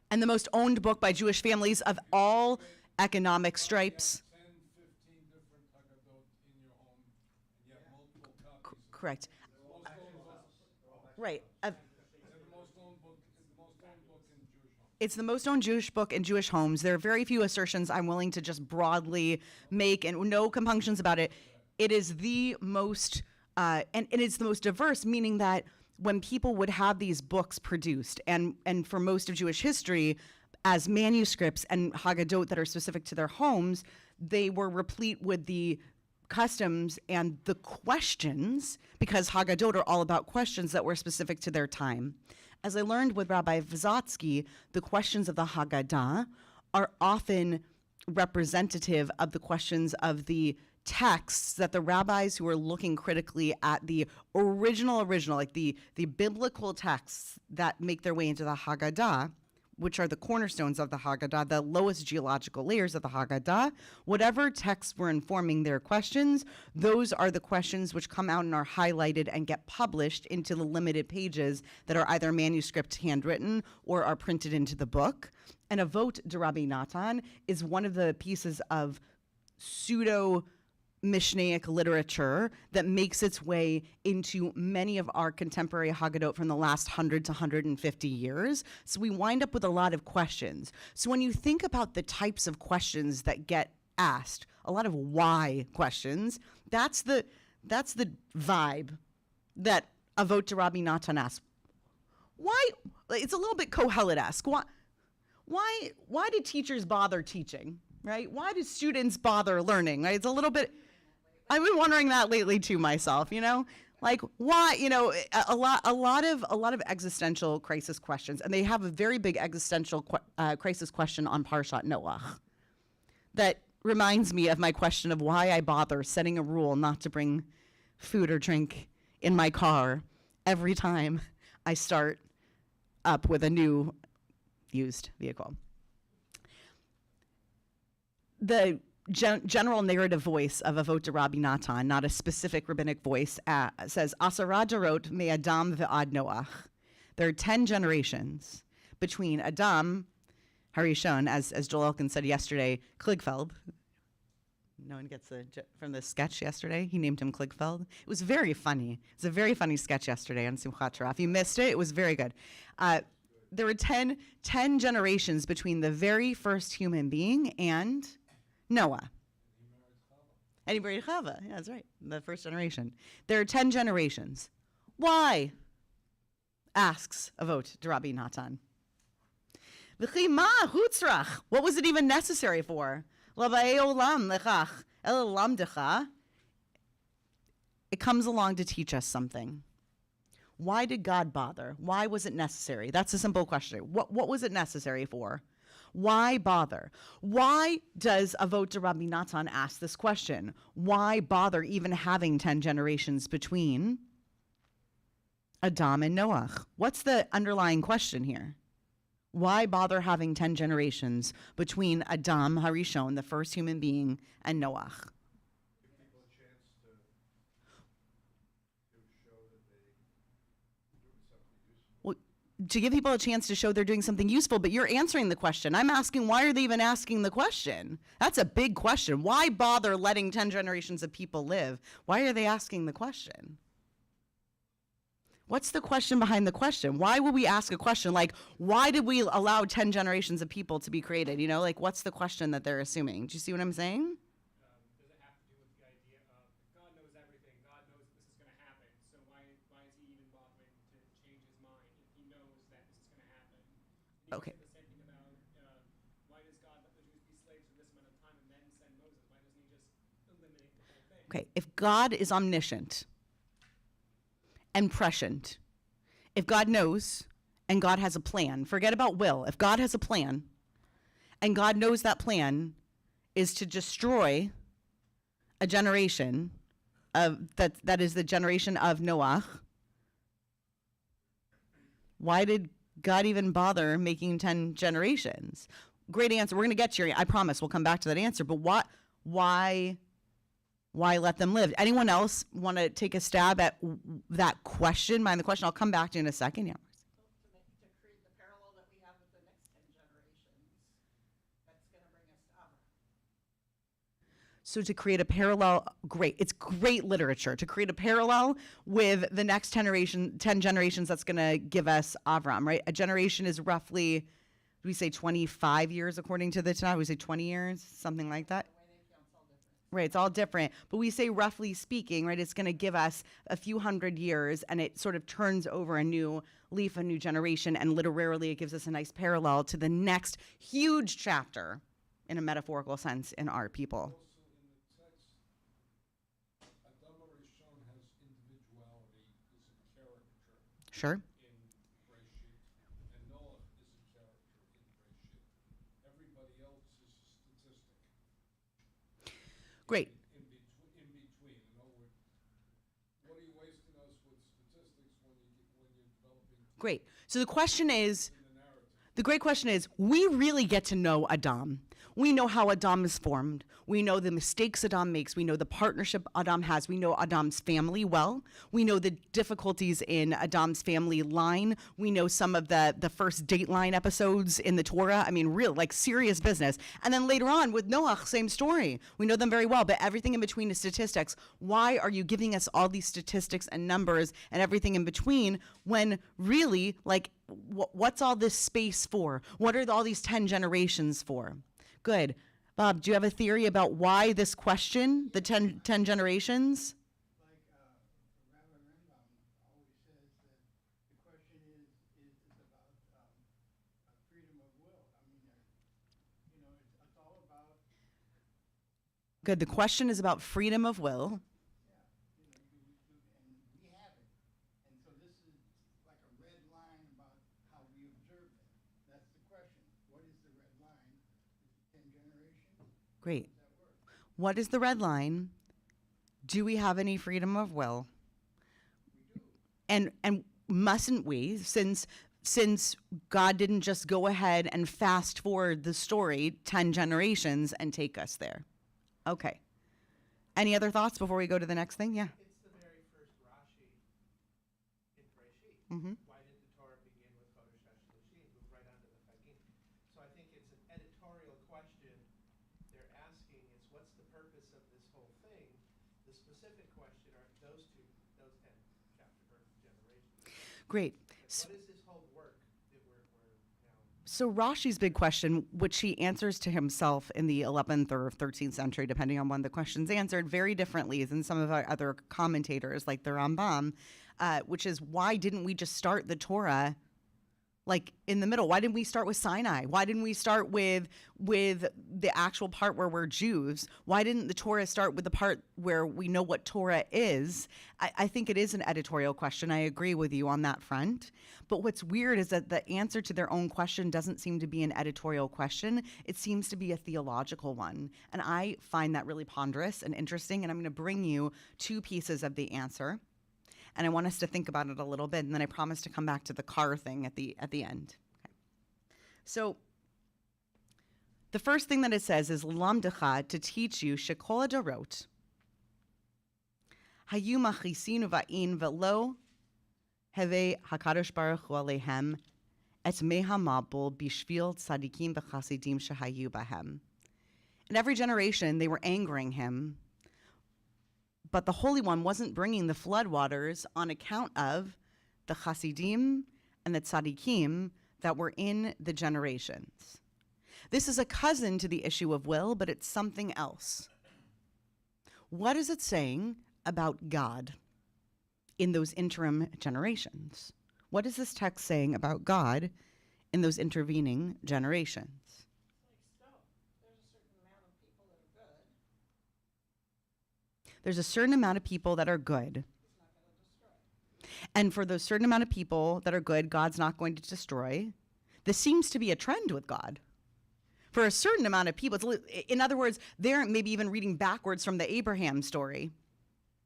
And the most owned book by Jewish families of all economic stripes. 10, 15 different Haggadot in your home, and you have multiple copies. Correct. Right. It's the most owned Jewish book in Jewish homes. There are very few assertions I'm willing to just broadly make, and no compunctions about it. It is the most, and it's the most diverse, meaning that when people would have these books produced, and for most of Jewish history, as manuscripts and Haggadot that are specific to their homes, they were replete with the customs and the questions, because Haggadot are all about questions that were specific to their time. As I learned with Rabbi Vysotsky, the questions of the Haggadah are often representative of the questions of the texts that the rabbis who are looking critically at the original, like the biblical texts that make their way into the Haggadah, which are the cornerstones of the Haggadah, the lowest geological layers of the Haggadah, whatever texts were informing their questions, those are the questions which come out and are highlighted and get published into the limited pages that are either manuscript handwritten or are printed into the book. And Avot de Rabbi Natan is one of the pieces of pseudo Mishnaic literature that makes its way into many of our contemporary Haggadot from the last 100 to 150 years. So we wind up with a lot of questions. So when you think about the types of questions that get asked, a lot of why questions, that's the vibe that Avot de Rabbi Natan asks. Why? It's a little bit Kohelet-esque. Why do teachers bother teaching, right? Why do students bother learning, right? It's a little bit... I've been wondering that lately too myself, like why, a lot of existential crisis questions, and they have a very big existential crisis question on Parshat Noach that reminds me of my question of why I bother setting a rule not to bring food or drink in my car every time I start up with a new used vehicle. The general narrative voice of Avot de Rabbi Natan, not a specific rabbinic voice, says, Asara darot me'adam ve'ad Noach. There are 10 generations between Adam, Harishon, as Joel Elkin said yesterday, Kligfeld. No one gets from the sketch yesterday. He named him Kligfeld. It was very funny. It's a very funny sketch yesterday on Simchat Torah. If you missed it, it was very good. There were 10 generations between the very first human being and Noah. And he married Chava. Yeah, that's right. The first generation. There are 10 generations. Why? Asks Avot de Rabbi Natan. V'chi ma hutzrach? What was it even necessary for? L'ba'ei olam lechach el lamdecha. It comes along to teach us something. Why did God bother? Why was it necessary? That's a simple question. What was it necessary for? Why bother? Why does Avot de Rabbi Natan ask this question? Why bother even having 10 generations between Adam and Noach? What's the underlying question here? Why bother having 10 generations between Adam, Harishon, the first human being, and Noach? Give people a chance to show that they doing something useful. Well, to give people a chance to show they're doing something useful, but you're answering the question. I'm asking, why are they even asking the question? That's a big question. Why bother letting 10 generations of people live? Why are they asking the question? What's the question behind the question? Why would we ask a question like, why did we allow 10 generations of people to be created? You know, like, what's the question that they're assuming? Do you see what I'm saying? Does it have to do with the idea of God knows everything, God knows that this is going to happen, so why is he even bothering to change his mind if he knows that this is going to happen? And Okay. the same thing about why does God let the Jews be slaves for this amount of time and then send Moses? Why doesn't he just eliminate the whole thing? Okay, if God is omniscient and prescient, if God knows and God has a plan, forget about will. If God has a plan and God knows that plan is to destroy a generation of that is the generation of Noah, why did God even bother making 10 generations? Great answer. We're going to get to your, I promise we'll come back to that answer, but why let them live? Anyone else want to take a stab at that question? Mind the question. I'll come back to you in a second. Yeah. To create the parallel that we have with the next 10 generations, that's going to bring us to Abraham. So to create a parallel, great. It's great literature. To create a parallel with the next 10 generations, that's going to give us Avram, right? A generation is roughly, we say 25 years according to the Tanakh. We say 20 years, something like that. Right, it's all different. But we say roughly speaking, right, it's going to give us a few hundred years and it sort of turns over a new leaf, a new generation. And literally, it gives us a nice parallel to the next huge chapter in a metaphorical sense in our people. Also in the text, Adam Rishon has individuality, is a character Sure. in Breshit, and Noah is a character in Breshit. Everybody else is a statistic. Great. In between, in other words, what are you wasting us with statistics when you're developing Great. So the question is, in the narrative? the great question is, we really get to know Adam. We know how Adam is formed. We know the mistakes Adam makes. We know the partnership Adam has. We know Adam's family well. We know the difficulties in Adam's family line. We know some of the first Dateline episodes in the Torah. I mean, real, like serious business. And then later on with Noah, same story. We know them very well, but everything in between is statistics. Why are you giving us all these statistics and numbers and everything in between when really, like, what's all this space for? What are all these 10 generations for? Good. Bob, do you have a theory about why this question, the 10 generations? Like Rabbi Rambam always says that the question is about freedom of will. I mean, it's all about. Good. The question is about freedom of will. Yeah, and we have it, and so this is like a red line about how we observe it. That's the question. What is the red line? Is it 10 generations? Great. How does that work? What is the red line? Do we have any freedom of will? We do. And mustn't we, since God didn't just go ahead and fast forward the story 10 generations and take us there? Okay. Any other thoughts before we go to the next thing? Yeah. It's the very first Rashi in Breshit. Mm-hmm. Why did the Torah begin with Chodesh HaShloshim? Move right onto the Chagim. So I think it's an editorial question they're asking is what's the purpose of this whole thing? The specific question are those 10 chapter generations. Great. What is this whole work that we're now? So Rashi's big question, which he answers to himself in the 11th or 13th century, depending on when the question's answered, very differently than some of our other commentators like the Rambam, which is why didn't we just start the Torah like in the middle? Why didn't we start with Sinai? Why didn't we start with the actual part where we're Jews? Why didn't the Torah start with the part where we know what Torah is? I think it is an editorial question. I agree with you on that front. But what's weird is that the answer to their own question doesn't seem to be an editorial question. It seems to be a theological one. And I find that really ponderous and interesting. And I'm going to bring you two pieces of the answer. And I want us to think about it a little bit, and then I promise to come back to the car thing at the end. Okay. So the first thing that it says is lamdecha, to teach you shekol darot hayu machisinu va'in velo heve hakadosh baruch hu alehem et mehamabul bishvil tzadikim v'chasidim shehayu bahem. In every generation, they were angering him, but the Holy One wasn't bringing the floodwaters on account of the chasidim and the tzadikim that were in the generations. This is a cousin to the issue of will, but it's something else. What is it saying about God in those interim generations? What is this text saying about God in those intervening generations? There's a certain amount of people that are good. And for those certain amount of people that are good, God's not going to destroy. This seems to be a trend with God. For a certain amount of people, in other words, they're maybe even reading backwards from the Abraham story,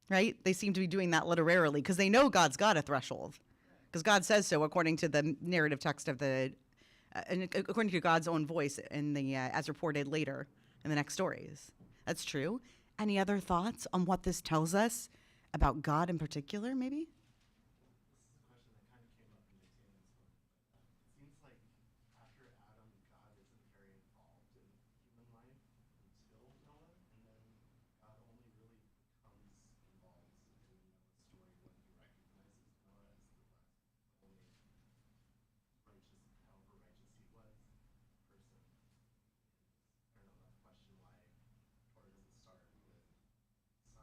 right? They seem to be doing that literally because they know God's got a threshold. Because God says so according to the narrative text of according to God's own voice in the as reported later in the next stories. That's true. Any other thoughts on what this tells us about God in particular, maybe? This is a question that kind of came up in the Taylor's book, but it seems like after Adam, God isn't very involved in human life until Noah, and then God only really becomes involved in Noah's story when he recognizes Noah as the only righteous, however righteous he was, person. And I don't know, that question why Torah doesn't start with Sinai. This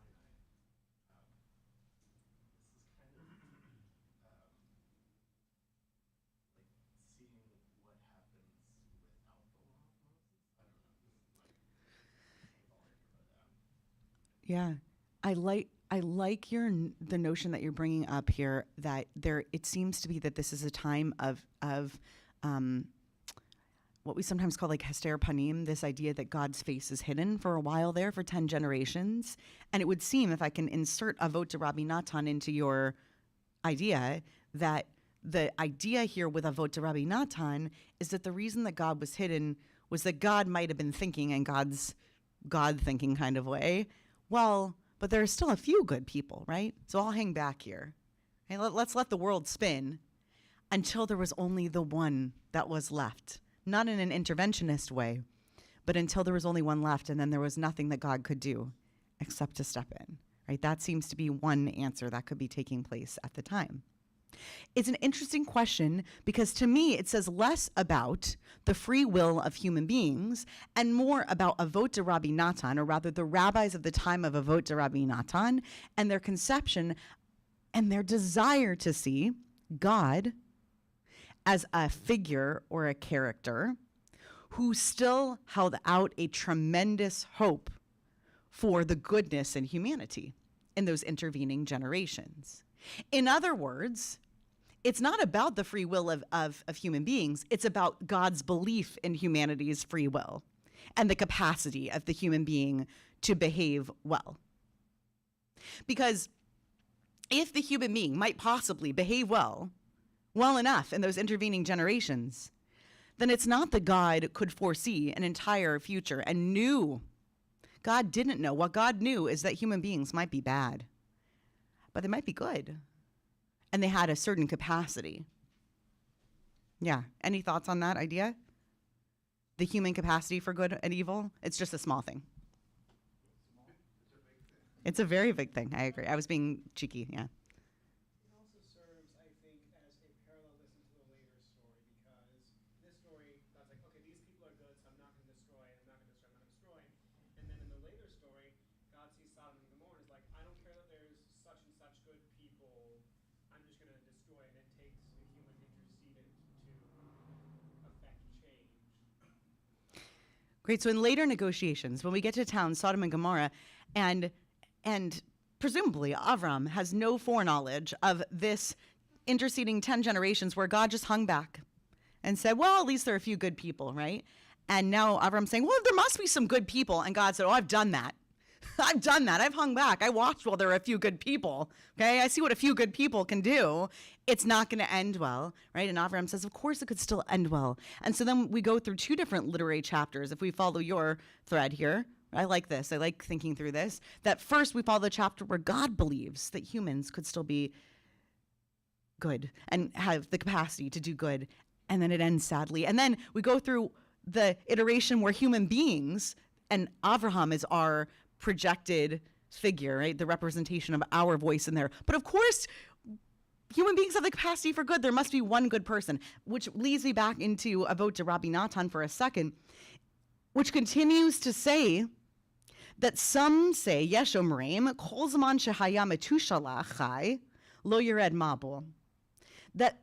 is kind of like seeing what happens without the law of Moses. I don't know. This is my thought about that. Yeah, I like the notion that you're bringing up here that it seems to be that this is a time of what we sometimes call like hester panim, this idea that God's face is hidden for a while there for 10 generations. And it would seem, if I can insert avot de Rabbi Natan into your idea, that the idea here with avot de Rabbi Natan is that the reason that God was hidden was that God might have been thinking in God's God thinking kind of way. Well, but there are still a few good people, right? So I'll hang back here. Hey, let's let the world spin until there was only the one that was left. Not in an interventionist way, but until there was only one left, and then there was nothing that God could do except to step in, right? That seems to be one answer that could be taking place at the time. It's an interesting question because to me, it says less about the free will of human beings and more about Avot de Rabbi Natan, or rather the rabbis of the time of Avot de Rabbi Natan, and their conception and their desire to see God as a figure or a character who still held out a tremendous hope for the goodness in humanity in those intervening generations. In other words, it's not about the free will of human beings. It's about God's belief in humanity's free will and the capacity of the human being to behave well. Because if the human being might possibly behave well enough in those intervening generations, then it's not that God could foresee an entire future and knew. God didn't know. What God knew is that human beings might be bad, but they might be good. And they had a certain capacity. Yeah. Any thoughts on that idea? The human capacity for good and evil? It's just a small thing. It's a very big thing. I agree. I was being cheeky. Yeah. It also serves, I think, as a parallelism to the later story, because in this story, God's like, okay, these people are good, so I'm not going to destroy, I'm not going to destroy, I'm not going to destroy. And then in the later story, God sees Sodom and Gomorrah and is like, I don't care that there's such and such good people, I'm just going to destroy. And it takes a human intercedent to affect change. Great. So in later negotiations, when we get to town, Sodom and Gomorrah, and presumably Avram has no foreknowledge of this interceding 10 generations where God just hung back and said, well, at least there are a few good people, right? And now Avram's saying, well, there must be some good people. And God said, oh, I've done that. I've done that. I've hung back. I watched while there are a few good people. Okay, I see what a few good people can do. It's not going to end well, right? And Avram says, of course it could still end well. And so then we go through two different literary chapters. If we follow your thread here, I like this. I like thinking through this. That first we follow the chapter where God believes that humans could still be good and have the capacity to do good. And then it ends sadly. And then we go through the iteration where human beings, and Avraham is our projected figure, right? The representation of our voice in there. But of course, human beings have the capacity for good. There must be one good person, which leads me back into a vote to Rabbi Natan for a second, which continues to say that some say, Yesh omrim, kol zaman shehaya metushalach chai, lo yered mabul. That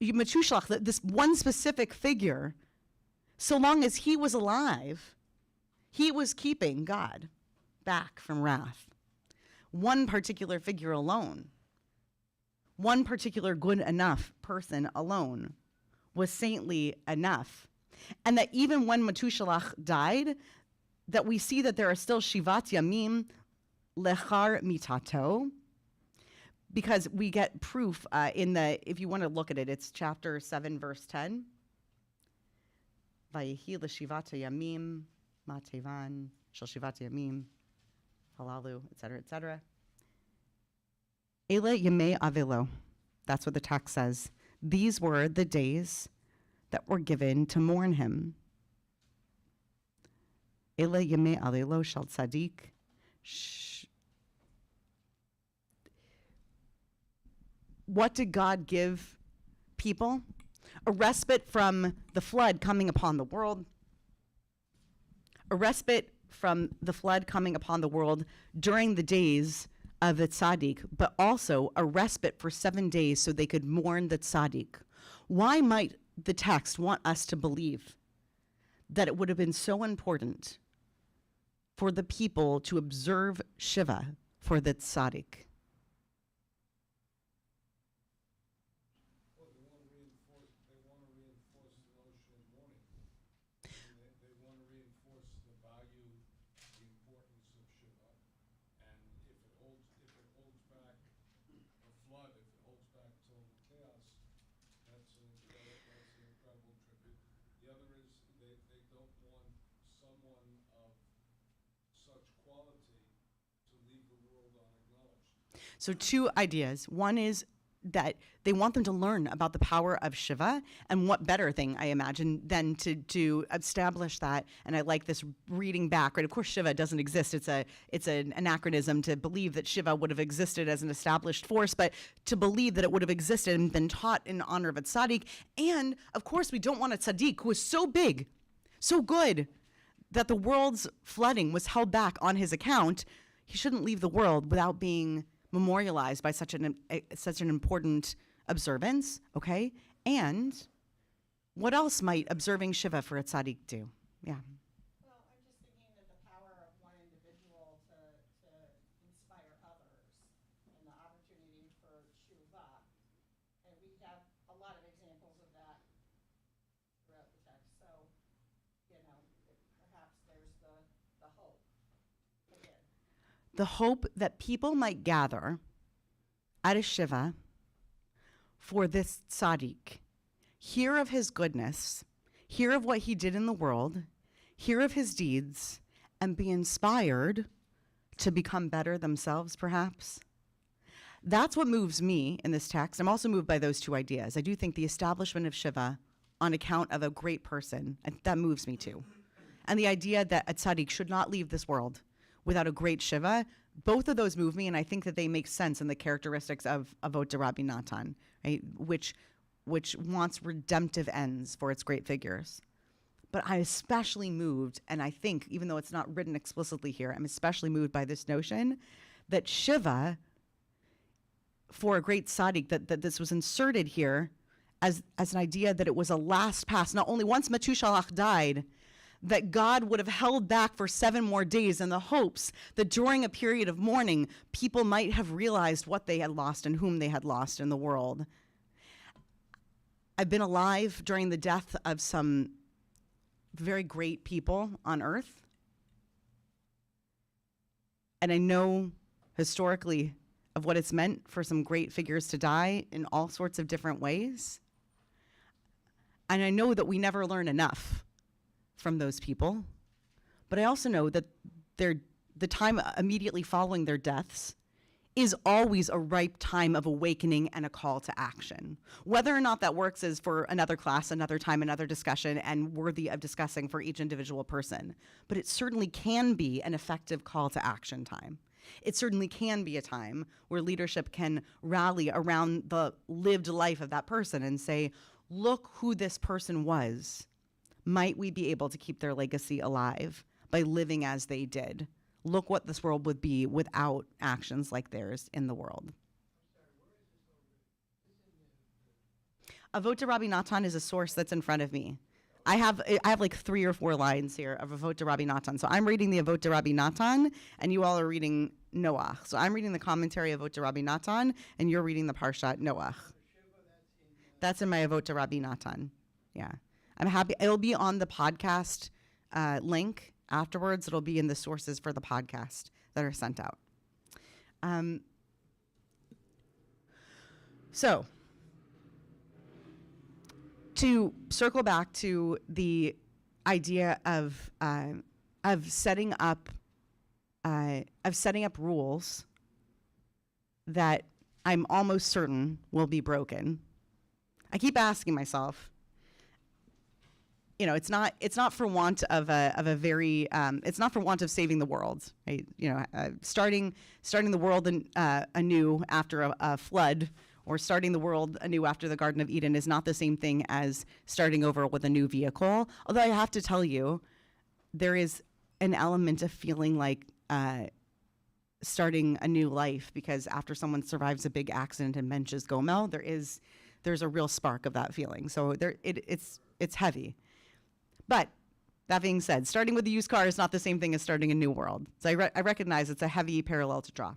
metushalach, that this one specific figure, so long as he was alive, he was keeping God back from wrath. One particular figure alone, one particular good enough person alone was saintly enough. And that even when Metushalach died, that we see that there are still Shivat Yamim Lechar Mitato, because we get proof in the, if you want to look at it, it's chapter 7, verse 10. Vayehi l'shivat yamim matevan shel shivat yamim halalu, etc., etc. Ele yemei avilo. That's what the text says. These were the days that were given to mourn him. Ele yemei avilo shel tzadik. What did God give people? A respite from the flood coming upon the world. A respite from the flood coming upon the world during the days of the tzaddik, but also a respite for 7 days so they could mourn the tzaddik. Why might the text want us to believe that it would have been so important for the people to observe Shiva for the tzaddik? So two ideas. One is that they want them to learn about the power of Shiva, and what better thing, I imagine, than to establish that. And I like this reading back, right? Of course, Shiva doesn't exist. It's an anachronism to believe that Shiva would have existed as an established force, but to believe that it would have existed and been taught in honor of a tzaddik. And of course, we don't want a tzaddik who is so big, so good, that the world's flooding was held back on his account. He shouldn't leave the world without being memorialized by such an important observance, okay? And what else might observing Shiva for a tzaddik do? Yeah. Well, I'm just thinking that the power of one individual to inspire others and the opportunity for tshuva. And we have a lot of examples of that throughout the text. So, perhaps there's the hope. Again. The hope that people might gather at a Shiva for this tzaddik, hear of his goodness, hear of what he did in the world, hear of his deeds, and be inspired to become better themselves, perhaps. That's what moves me in this text. I'm also moved by those two ideas. I do think the establishment of Shiva on account of a great person, that moves me too. And the idea that a tzaddik should not leave this world without a great Shiva, both of those move me, and I think that they make sense in the characteristics of Avot de Rabbi Natan, right? Which wants redemptive ends for its great figures. But I'm especially moved, and I think, even though it's not written explicitly here, I'm especially moved by this notion that Shiva, for a great tzaddik, that this was inserted here as an idea that it was a last pass. Not only once Metushalach died, that God would have held back for 7 more days in the hopes that during a period of mourning, people might have realized what they had lost and whom they had lost in the world. I've been alive during the death of some very great people on earth. And I know historically of what it's meant for some great figures to die in all sorts of different ways. And I know that we never learn enough from those people, but I also know that the time immediately following their deaths is always a ripe time of awakening and a call to action. Whether or not that works is for another class, another time, another discussion, and worthy of discussing for each individual person. But it certainly can be an effective call to action time. It certainly can be a time where leadership can rally around the lived life of that person and say, look who this person was. Might we be able to keep their legacy alive by living as they did? Look what this world would be without actions like theirs in the world. Avot Rabbi Natan is a source that's in front of me. I have like 3 or 4 lines here of Avot Rabbi Natan. So I'm reading the Avot Rabbi Natan, and you all are reading Noach. So I'm reading the commentary of Avot Rabbi Natan, and you're reading the Parshat Noach. That's in my Avot Rabbi Natan. Yeah. I'm happy. It'll be on the podcast link. Afterwards, it'll be in the sources for the podcast that are sent out. So, to circle back to the idea of setting up rules that I'm almost certain will be broken. I keep asking myself, it's not for want of it's not for want of saving the world, right? Starting the world anew after a flood, or starting the world anew after the Garden of Eden is not the same thing as starting over with a new vehicle. Although I have to tell you, there is an element of feeling like starting a new life, because after someone survives a big accident and mentions Gomel, there's a real spark of that feeling. So it's heavy. But that being said, starting with a used car is not the same thing as starting a new world. So I recognize it's a heavy parallel to draw.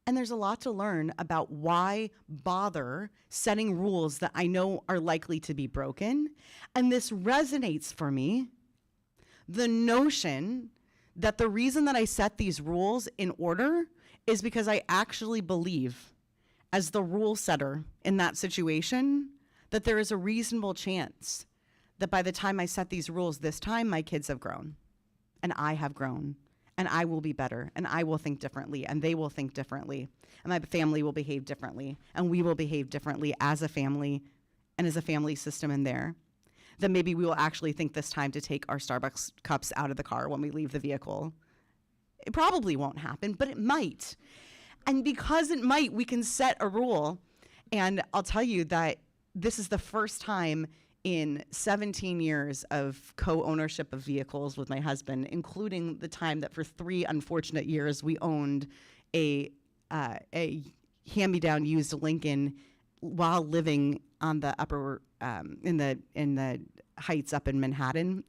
And there's a lot to learn about why bother setting rules that I know are likely to be broken. And this resonates for me. The notion that the reason that I set these rules in order is because I actually believe, as the rule setter in that situation, that there is a reasonable chance that by the time I set these rules this time, my kids have grown, and I have grown, and I will be better, and I will think differently, and they will think differently, and my family will behave differently, and we will behave differently as a family and as a family system in there. That maybe we will actually think this time to take our Starbucks cups out of the car when we leave the vehicle. It probably won't happen, but it might. And because it might, we can set a rule. And I'll tell you that this is the first time in 17 years of co-ownership of vehicles with my husband, including the time that for 3 unfortunate years we owned a hand-me-down used Lincoln while living on the upper in the heights up in Manhattan,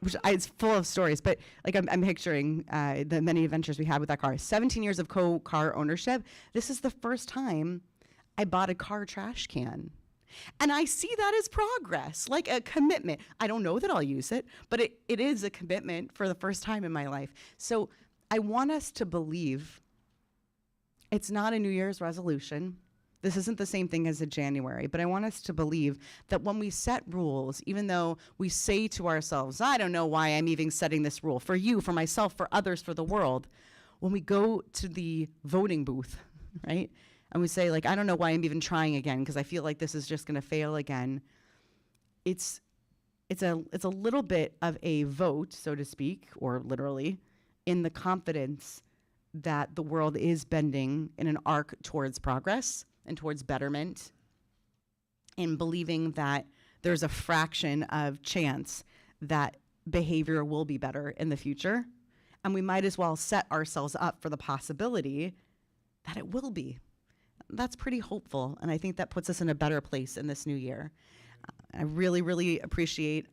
which it's full of stories. But like I'm picturing the many adventures we had with that car. 17 years of car ownership. This is the first time I bought a car trash can. And I see that as progress, like a commitment. I don't know that I'll use it, but it is a commitment for the first time in my life. So I want us to believe it's not a New Year's resolution. This isn't the same thing as a January, but I want us to believe that when we set rules, even though we say to ourselves, I don't know why I'm even setting this rule, for you, for myself, for others, for the world, when we go to the voting booth, right? And we say, like, I don't know why I'm even trying again, because I feel like this is just going to fail again. It's a little bit of a vote, so to speak, or literally, in the confidence that the world is bending in an arc towards progress and towards betterment, in believing that there's a fraction of chance that behavior will be better in the future. And we might as well set ourselves up for the possibility that it will be. That's pretty hopeful, and I think that puts us in a better place in this new year. I really, really appreciate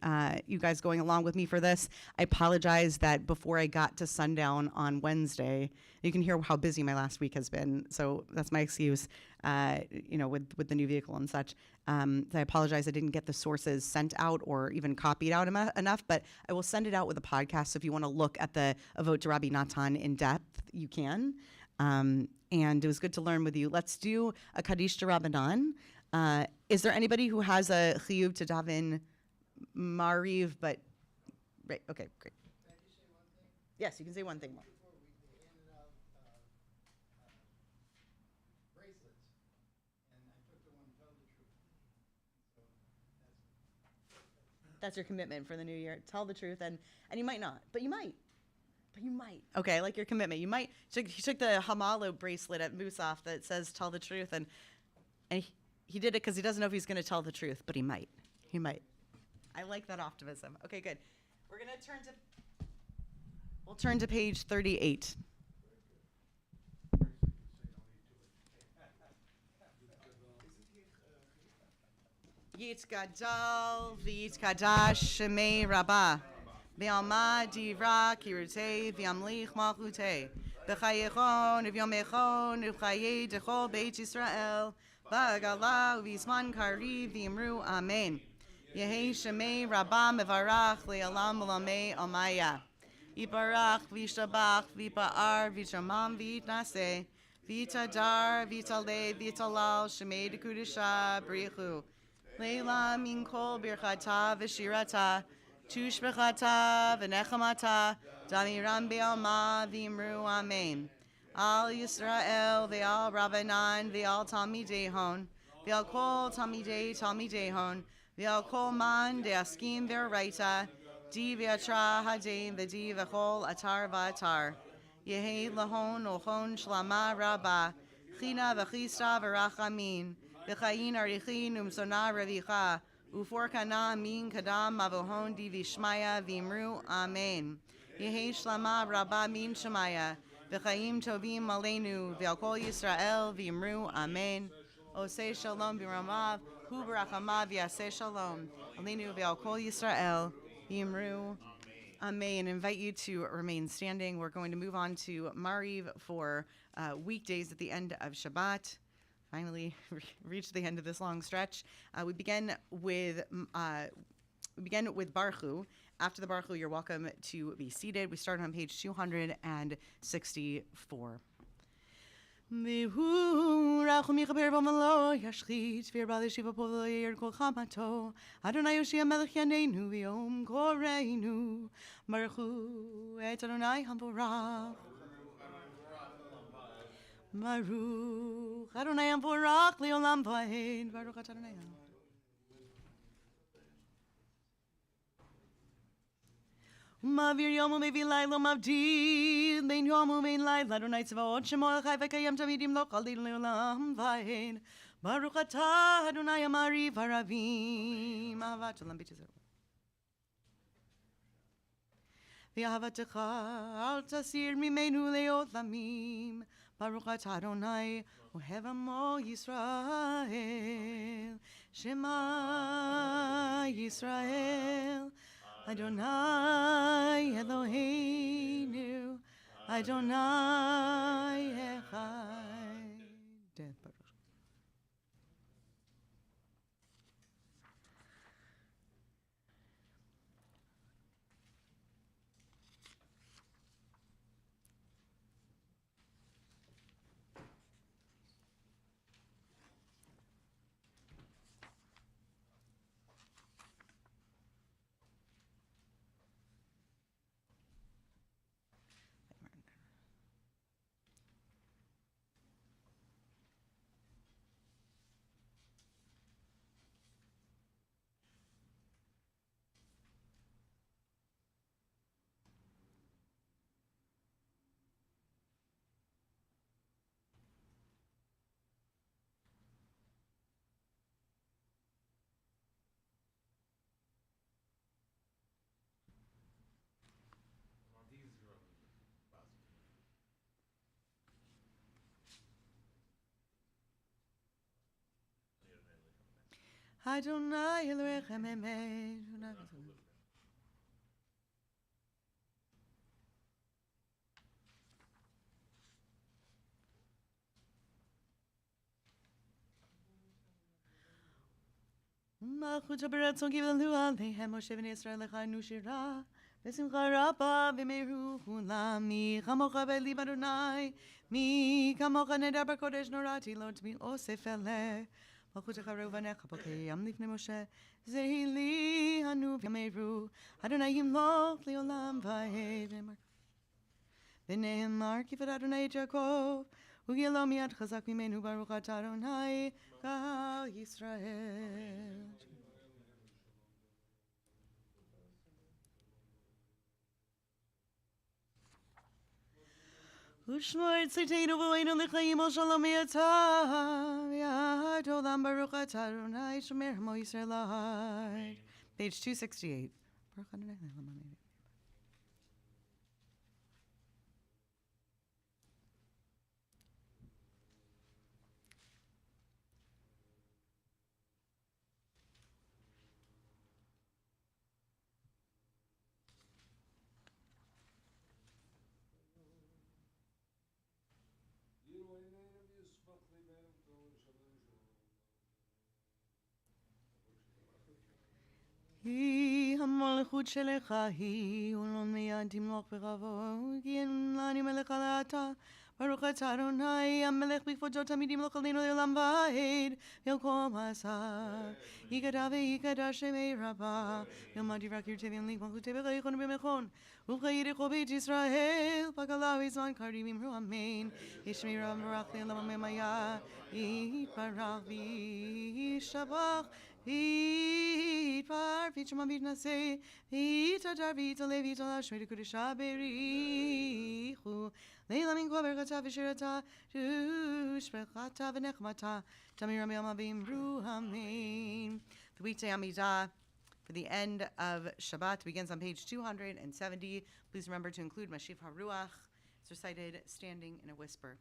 you guys going along with me for this. I apologize that before I got to sundown on Wednesday, you can hear how busy my last week has been, so that's my excuse, with the new vehicle and such. So I apologize I didn't get the sources sent out or even copied out enough, but I will send it out with a podcast, so if you want to look at the Avot to Rabbi Natan in depth, you can. And it was good to learn with you. Let's do a Kaddish to Rabbanan. Is there anybody who has a chiyuv to daven Mariv? But right, okay, great. Yes, you can say one thing more. Before we handed out bracelets, and I took the one tell the truth. So That's your commitment for the new year. Tell the truth, and you might not, but you might. But you might. Okay, I like your commitment. You might. He took the Hamalo bracelet at Musoff that says "Tell the truth," and he did it because he doesn't know if he's going to tell the truth, but he might. He might. I like that optimism. Okay, good. We're gonna We'll turn to page 38. Yitzgadal v'yitkadash shemei Rabbah v'yalma divra kirutei v'yamlich malchutei v'chayechon v'yomechon v'chayei dechol beit Yisrael v'agala v'yizman kariv v'yimru amen. Yehei shemei Rabbah mevarach le'alam v'lamei amaya Yibarach v'yishtabach v'yipa'ar v'yishamam v'yitnaseh v'yitadar v'yitaleh v'yitalal shemei dekudisha b'richu Leila min kol birchata v'shirata, tushbechata v'nechamata, damiram be'alma v'imru amen. Al Yisrael ve'al Rabbanan ve'al Talmidehon, ve'al kol Talmidehon, ve'al kol man de'askim ve'raita, di ve'atra hadem ve'di ve'chol atar v'atar. Yehi lahon ochon shlama rabba, china v'chista v'rachamin, V'chayin arichin umsona revicha, uforkana min kadam mavohon di vishmaya v'imru amen. Yehi shlama rabba min shemaya, v'chayim tovim alenu, v'alkol Yisrael v'imru amen. Oseh shalom b'ramav, hu b'rachamav v'yaseh shalom, alenu v'alkol Yisrael v'imru amen. Invite you to remain standing. We're going to move on to Mariv for weekdays at the end of Shabbat. Finally reached the end of this long stretch. We begin with Baruch Hu. After the Baruch Hu, you're welcome to be seated. We start on page 264. Adonai Yoshia Melech Yaneinu v'yom koreinu Baruch Hu et Adonai Hamvorach Baruch Adonai Hamvorach leolam va'ed Baruch Adonai Mavir yom u'mevi layla mavdil bein yom u'bein layla Adonai tzvaot shemo echai v'kayem tamidim lo chal leolam va'ed Baruch atah Adonai amari v'aravim ahavat shalom b'tizor v'ahavatecha al tasir mimenu leolamim Baruch atah Adonai ohev amo Yisrael Shema Yisrael Adonai Eloheinu Adonai Echad. Adonai Elohechem emet. Malchut haberatzon givelu aleichem Moshe v'nei Yisrael lechainu shira v'simcha rabba v'meiru kulam mi chamocha b'liv Adonai mi kamocha nedar b'kodesh norati lo t'mi osef eleh Malchut hacharuvanecha b'keyam lifnei Moshe zehi li hanu v'meiru Adonai yimloch leolam v'ed ונאמר כפת אדוני את יעקב, וגילו מיד חזק ממנו ברוך אתה אדוני גאל ישראל. ושמור צאתנו ואוהנו לחיים ושלום מעתה ועד עולם ברוך אתה אדוני שומר עמו ישראל לעד. Page 268. ברוך אדוני לעולם אמן. יראו עינינו וישמח ליבנו טוב ושלום שלום. היא המלכות שלך היא, ולא מיד תמלוך בכבוד, כי אין לנו מלך עלתה. ברוך אתה אדוני המלך בכבודו תמיד ימלוך עלינו לעולם ועד, ואל כל מעשיו. יקדע ויקדש שמי רבה, ילמד דברי קרתי וימליך מלכותי בחיכון ובמכון, ובחיי כל בית ישראל, בגלה וזמן קריב אמרו אמן. ישמי רב מברך לעולם הממיה, יתברך וישבח. Vidvar vichma vidnase vita darvita levita lashmi kudisha berichu leila min koverata vishirata dushbechata v'nechmata tamir amavim ruhamin. The weekday Amidah for the end of Shabbat begins on page 270. Please remember to include Mashif HaRuach. It's recited standing in a whisper.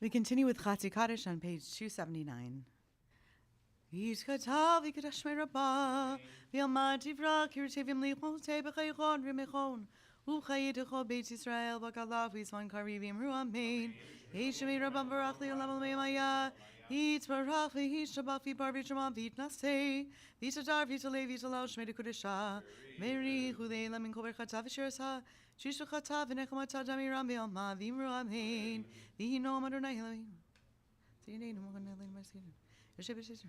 We continue with Chatzi Kaddish on page 279. Yishkatav Yikadash Merabah V'yamad Tivra Kirtevim Lichon Tebechaychon V'mechon U'chayedecho Beit Yisrael B'kalav V'yizman Karivim Ru Amen Yishmei Rabban Barach Li'olam Maya Yitz Barach V'yishabach V'yipar V'yishamam V'yitnasei V'yitadar V'yitalei V'yitalal Shmei Dekudesha Meri Chulei Lamin Kol Berchatav V'shirasa Shish V'chatav V'nechamatzah Damiram V'yalma V'yimru Amen V'yinom Adonai Elohim Tzidenu Mogan Elohim Marsidin Yoshev Yisrael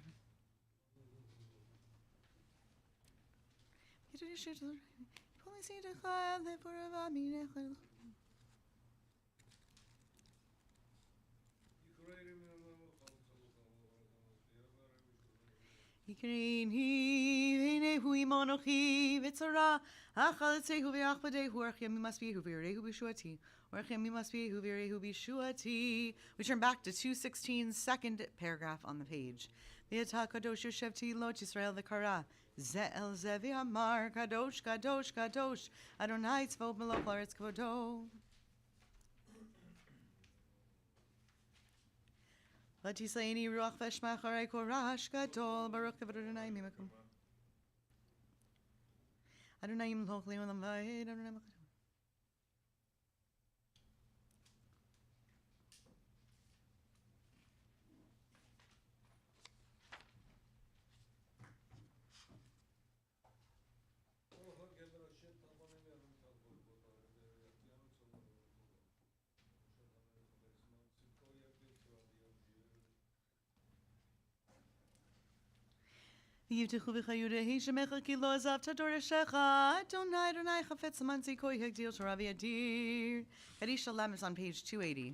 Ikrini vene hui monochi vitzara achal tzehu v'achbadehu orchem mimasbihu v'yirehu b'shuati orchem mimasbihu v'yirehu b'shuati. We turn back to 216, second paragraph on the page. V'yata kadosh yoshevti lo Yisrael v'kara ze el ze v'amar kadosh kadosh kadosh Adonai tzvot melech la'aretz kvodo. V'tisleini ruach v'shma acharei korash gadol baruch kavod Adonai mimakom Adonai yimloch le'olam va'ed Adonai malchut. V'yivtechu v'chayudehi shemecha ki lo azav tadoreshecha Adonai Adonai chafetz manzi koi hegdil Torah v'yadir. Kaddish Shalem is on page 280.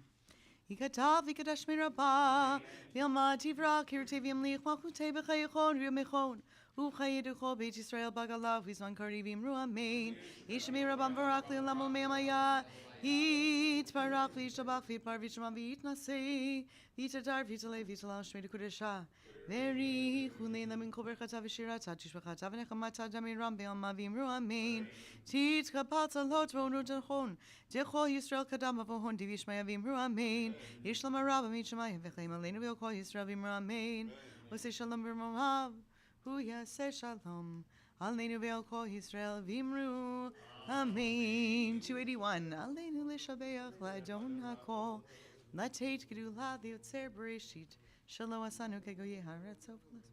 Yikatav v'yikadash mirabah v'yalmad tivrach kirtei v'yamlich malchutei b'chayichon v'yamechon u'chayedecho Beit Yisrael bagalav v'zman karivim ru amen Yishmei Rabban Barak li'olam u'me'amaya Yitbarach v'yishabach v'yipar v'yishamam v'yitnasei v'yitadar v'yitalei v'yitalal Shmei Dekudesha Veri chulei lamin kol berchatav v'shirata tishbachatav v'nechamatzah damiram be'alma v'yimru amen Titkapatza lo tvonu dechon Dechol Yisrael kadam avohon divishmaya v'yimru amen Yishlam arab amitzhamaya v'chleim aleinu v'yokol Yisrael v'yimru amen Osei shalom v'ramav Hu yaseh shalom Aleinu v'yokol Yisrael v'yimru amen 281 Aleinu l'shabeach la'adon hakol Lateit gedula v'yotzer bereshit Shelo asanu kegoye haaretz hopeless.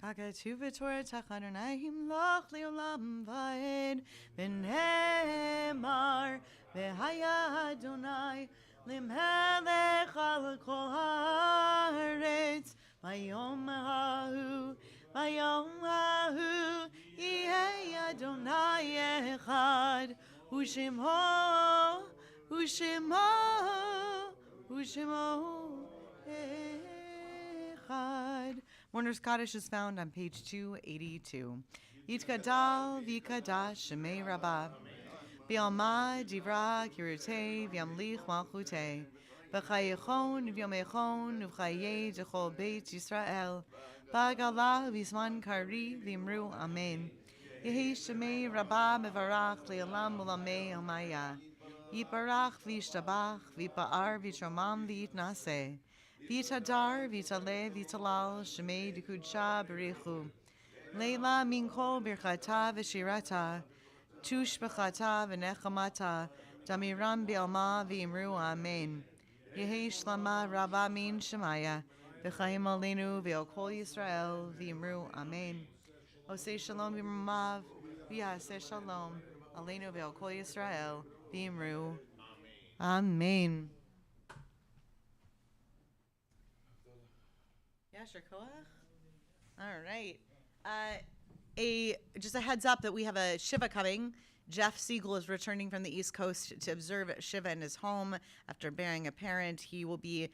Kakatu v'torah tachadonai himloch le'olam va'ed v'nemar v'haya Adonai Limhelech al kol haaretz Vayom hahu Yehei Adonai echad U'shemo echad. Mourner's Kaddish is found on page 282. Yitkadal v'yikadash shemei rabbah V'yalma divra kirutei v'yamlich malchutei V'chayichon v'yomechon v'chayei dechol Beit Yisrael B'agala v'zman kari v'imru amen Yehi shemei rabbah mevarach le'olam u'lamei amaya Yiparach v'yishtabach v'yipa'ar v'yitramam v'yitnaseh V'yitadar v'yitaleh v'yitalal shemei dekudsha b'richu Leila min kol birchata v'shirata Tush b'chata v'nechamata Damiram b'alma v'imru amen Yehi shlama rabba min shemaya V'chaim aleinu v'al kol Yisrael v'imru amen Osei shalom v'imramav V'yaseh shalom aleinu v'al kol Yisrael v'imru amen. Yasher Koach. All right. Just a heads up that we have a Shiva coming. Jeff Siegel is returning from the East Coast to observe Shiva in his home after burying a parent. He will be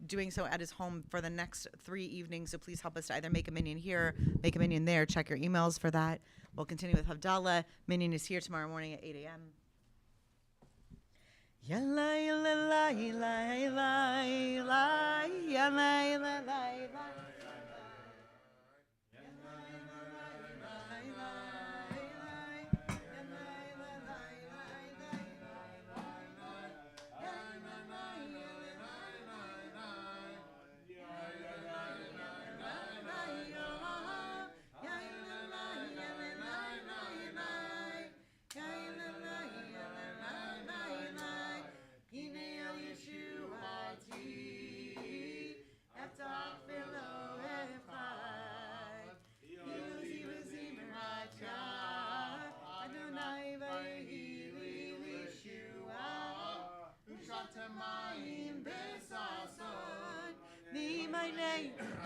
doing so at his home for the next 3 evenings, so please help us to either make a minyan here, make a minyan there. Check your emails for that. We'll continue with Havdalah. Minyan is here tomorrow morning at 8 a.m. Yalla yalla la la la la yalla la la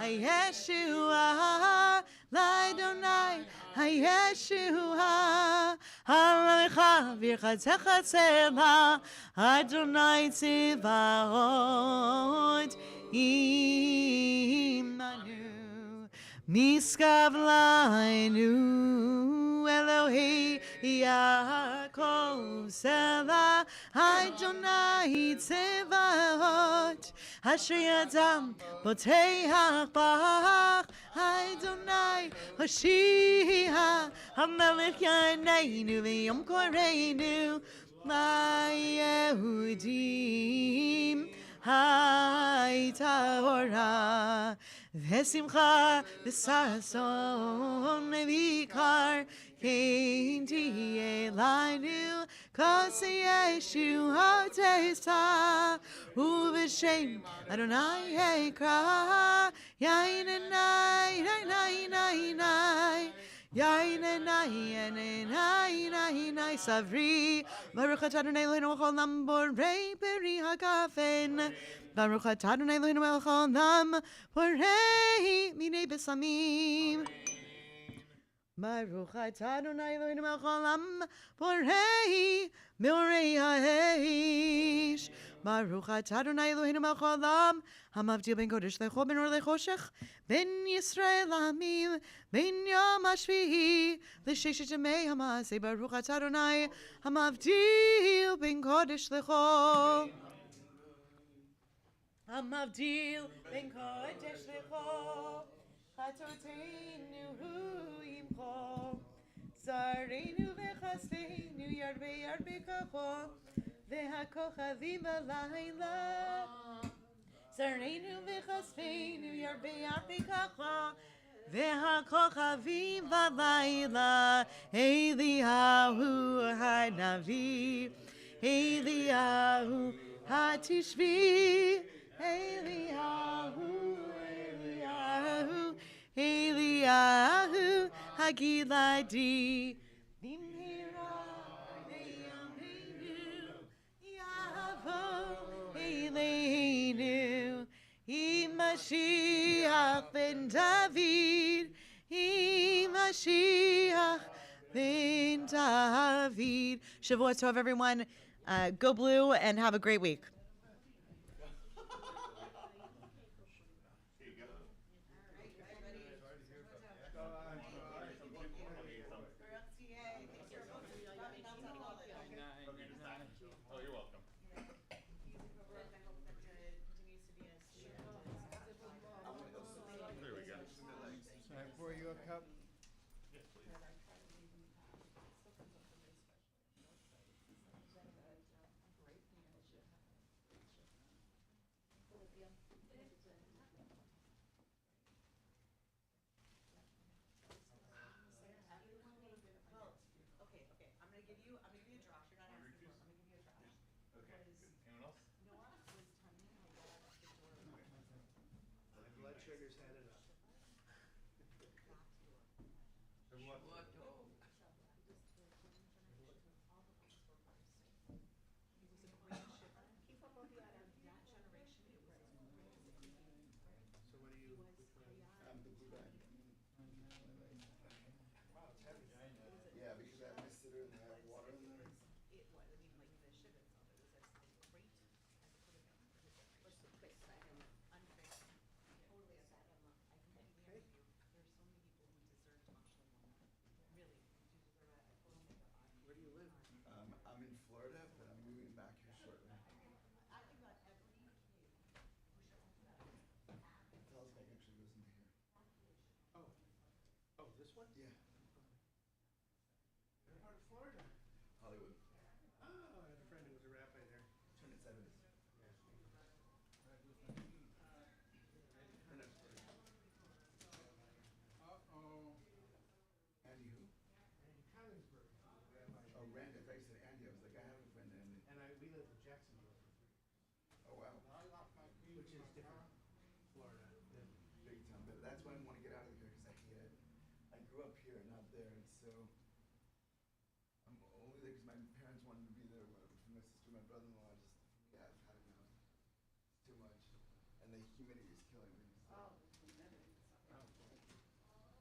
Yeshua, L'Adonai, Yeshua, Halecha v'chatecha tzela, Adonai tziva'ot, Imanu, Miskav lainu, Elohei Yaakov Sela, Adonai tziva'ot, Asher Yadam Botei Bach Adonai Hoshia HaMelech Yaneinu V'yom Koreinu LaYehudim Haytahora V'simcha V'sason V'ikar Kein Tiye Lainu Kase Yeshua Teisa Uv'shem Adonai Hekra Yainanai Nai Nai Nai Yainanai Nai Nai Nai Savri Baruch Atah Adonai Eloheinu Melech Haolam Borei Peri Hagafen Baruch Atah Adonai Eloheinu Melech Haolam Borei Minei Besamim Baruch Atah Adonai Eloheinu Melech Haolam Borei Milrei Ha'esh Baruch Atah Adonai Eloheinu Melech Haolam Hamavdil ben Kodesh Lechol ben Or Lechoshech Ben Yisrael Amim Ben Yom HaShvi'i L'Sheshet Yemei HaMaaseh Baruch Atah Adonai Hamavdil ben Kodesh Lechol Hamavdil ben Kodesh Lechol Chatoteinu Hu Yimchol Zareinu V'chasteinu Yarbei Yarbei Kachol V'hakochavim B'layla Zareinu V'chasteinu Yarbei Yarbei Kachol V'hakochavim B'layla Eliyahu HaNavi Eliyahu HaTishvi Eliyahu Hagiladi Bimhira Ve'yameinu Yavo Eleinu Mashiach ben David Mashiach ben David. Shavuot Tov, everyone. Go blue and have a great week. Oh, you're welcome. There we go. Can I pour you a cup? Yes, please. Okay, good. Anyone else? My blood sugar's headed up. Shavuot Tov. So what do you, which one? I'm the blue guy. Wow, it's heavy. Yeah, because I mixed it in, I have water in there. one? Yeah, What part of Florida? Hollywood. Oh, I had a friend who was a rabbi there. Trinity Sevens. Uh-oh. Andy who? Randy Collinsburg was a rabbi there. Oh, Randy. I thought you said Andy. I was like, I have a friend Andy. And we lived in Jacksonville for 3 years, Oh, wow. I locked my keys which in is my different. car. Florida. Yeah. Big time. But that's why I want to get out of here because I hate it. I grew up here, not there. And so I'm only there because my parents wanted me to be there. For my sister, my brother-in-law, just, for me, I've had enough. It's too much. And the humidity is killing me. So. Oh, the humidity. I locked my keys in my car.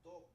talk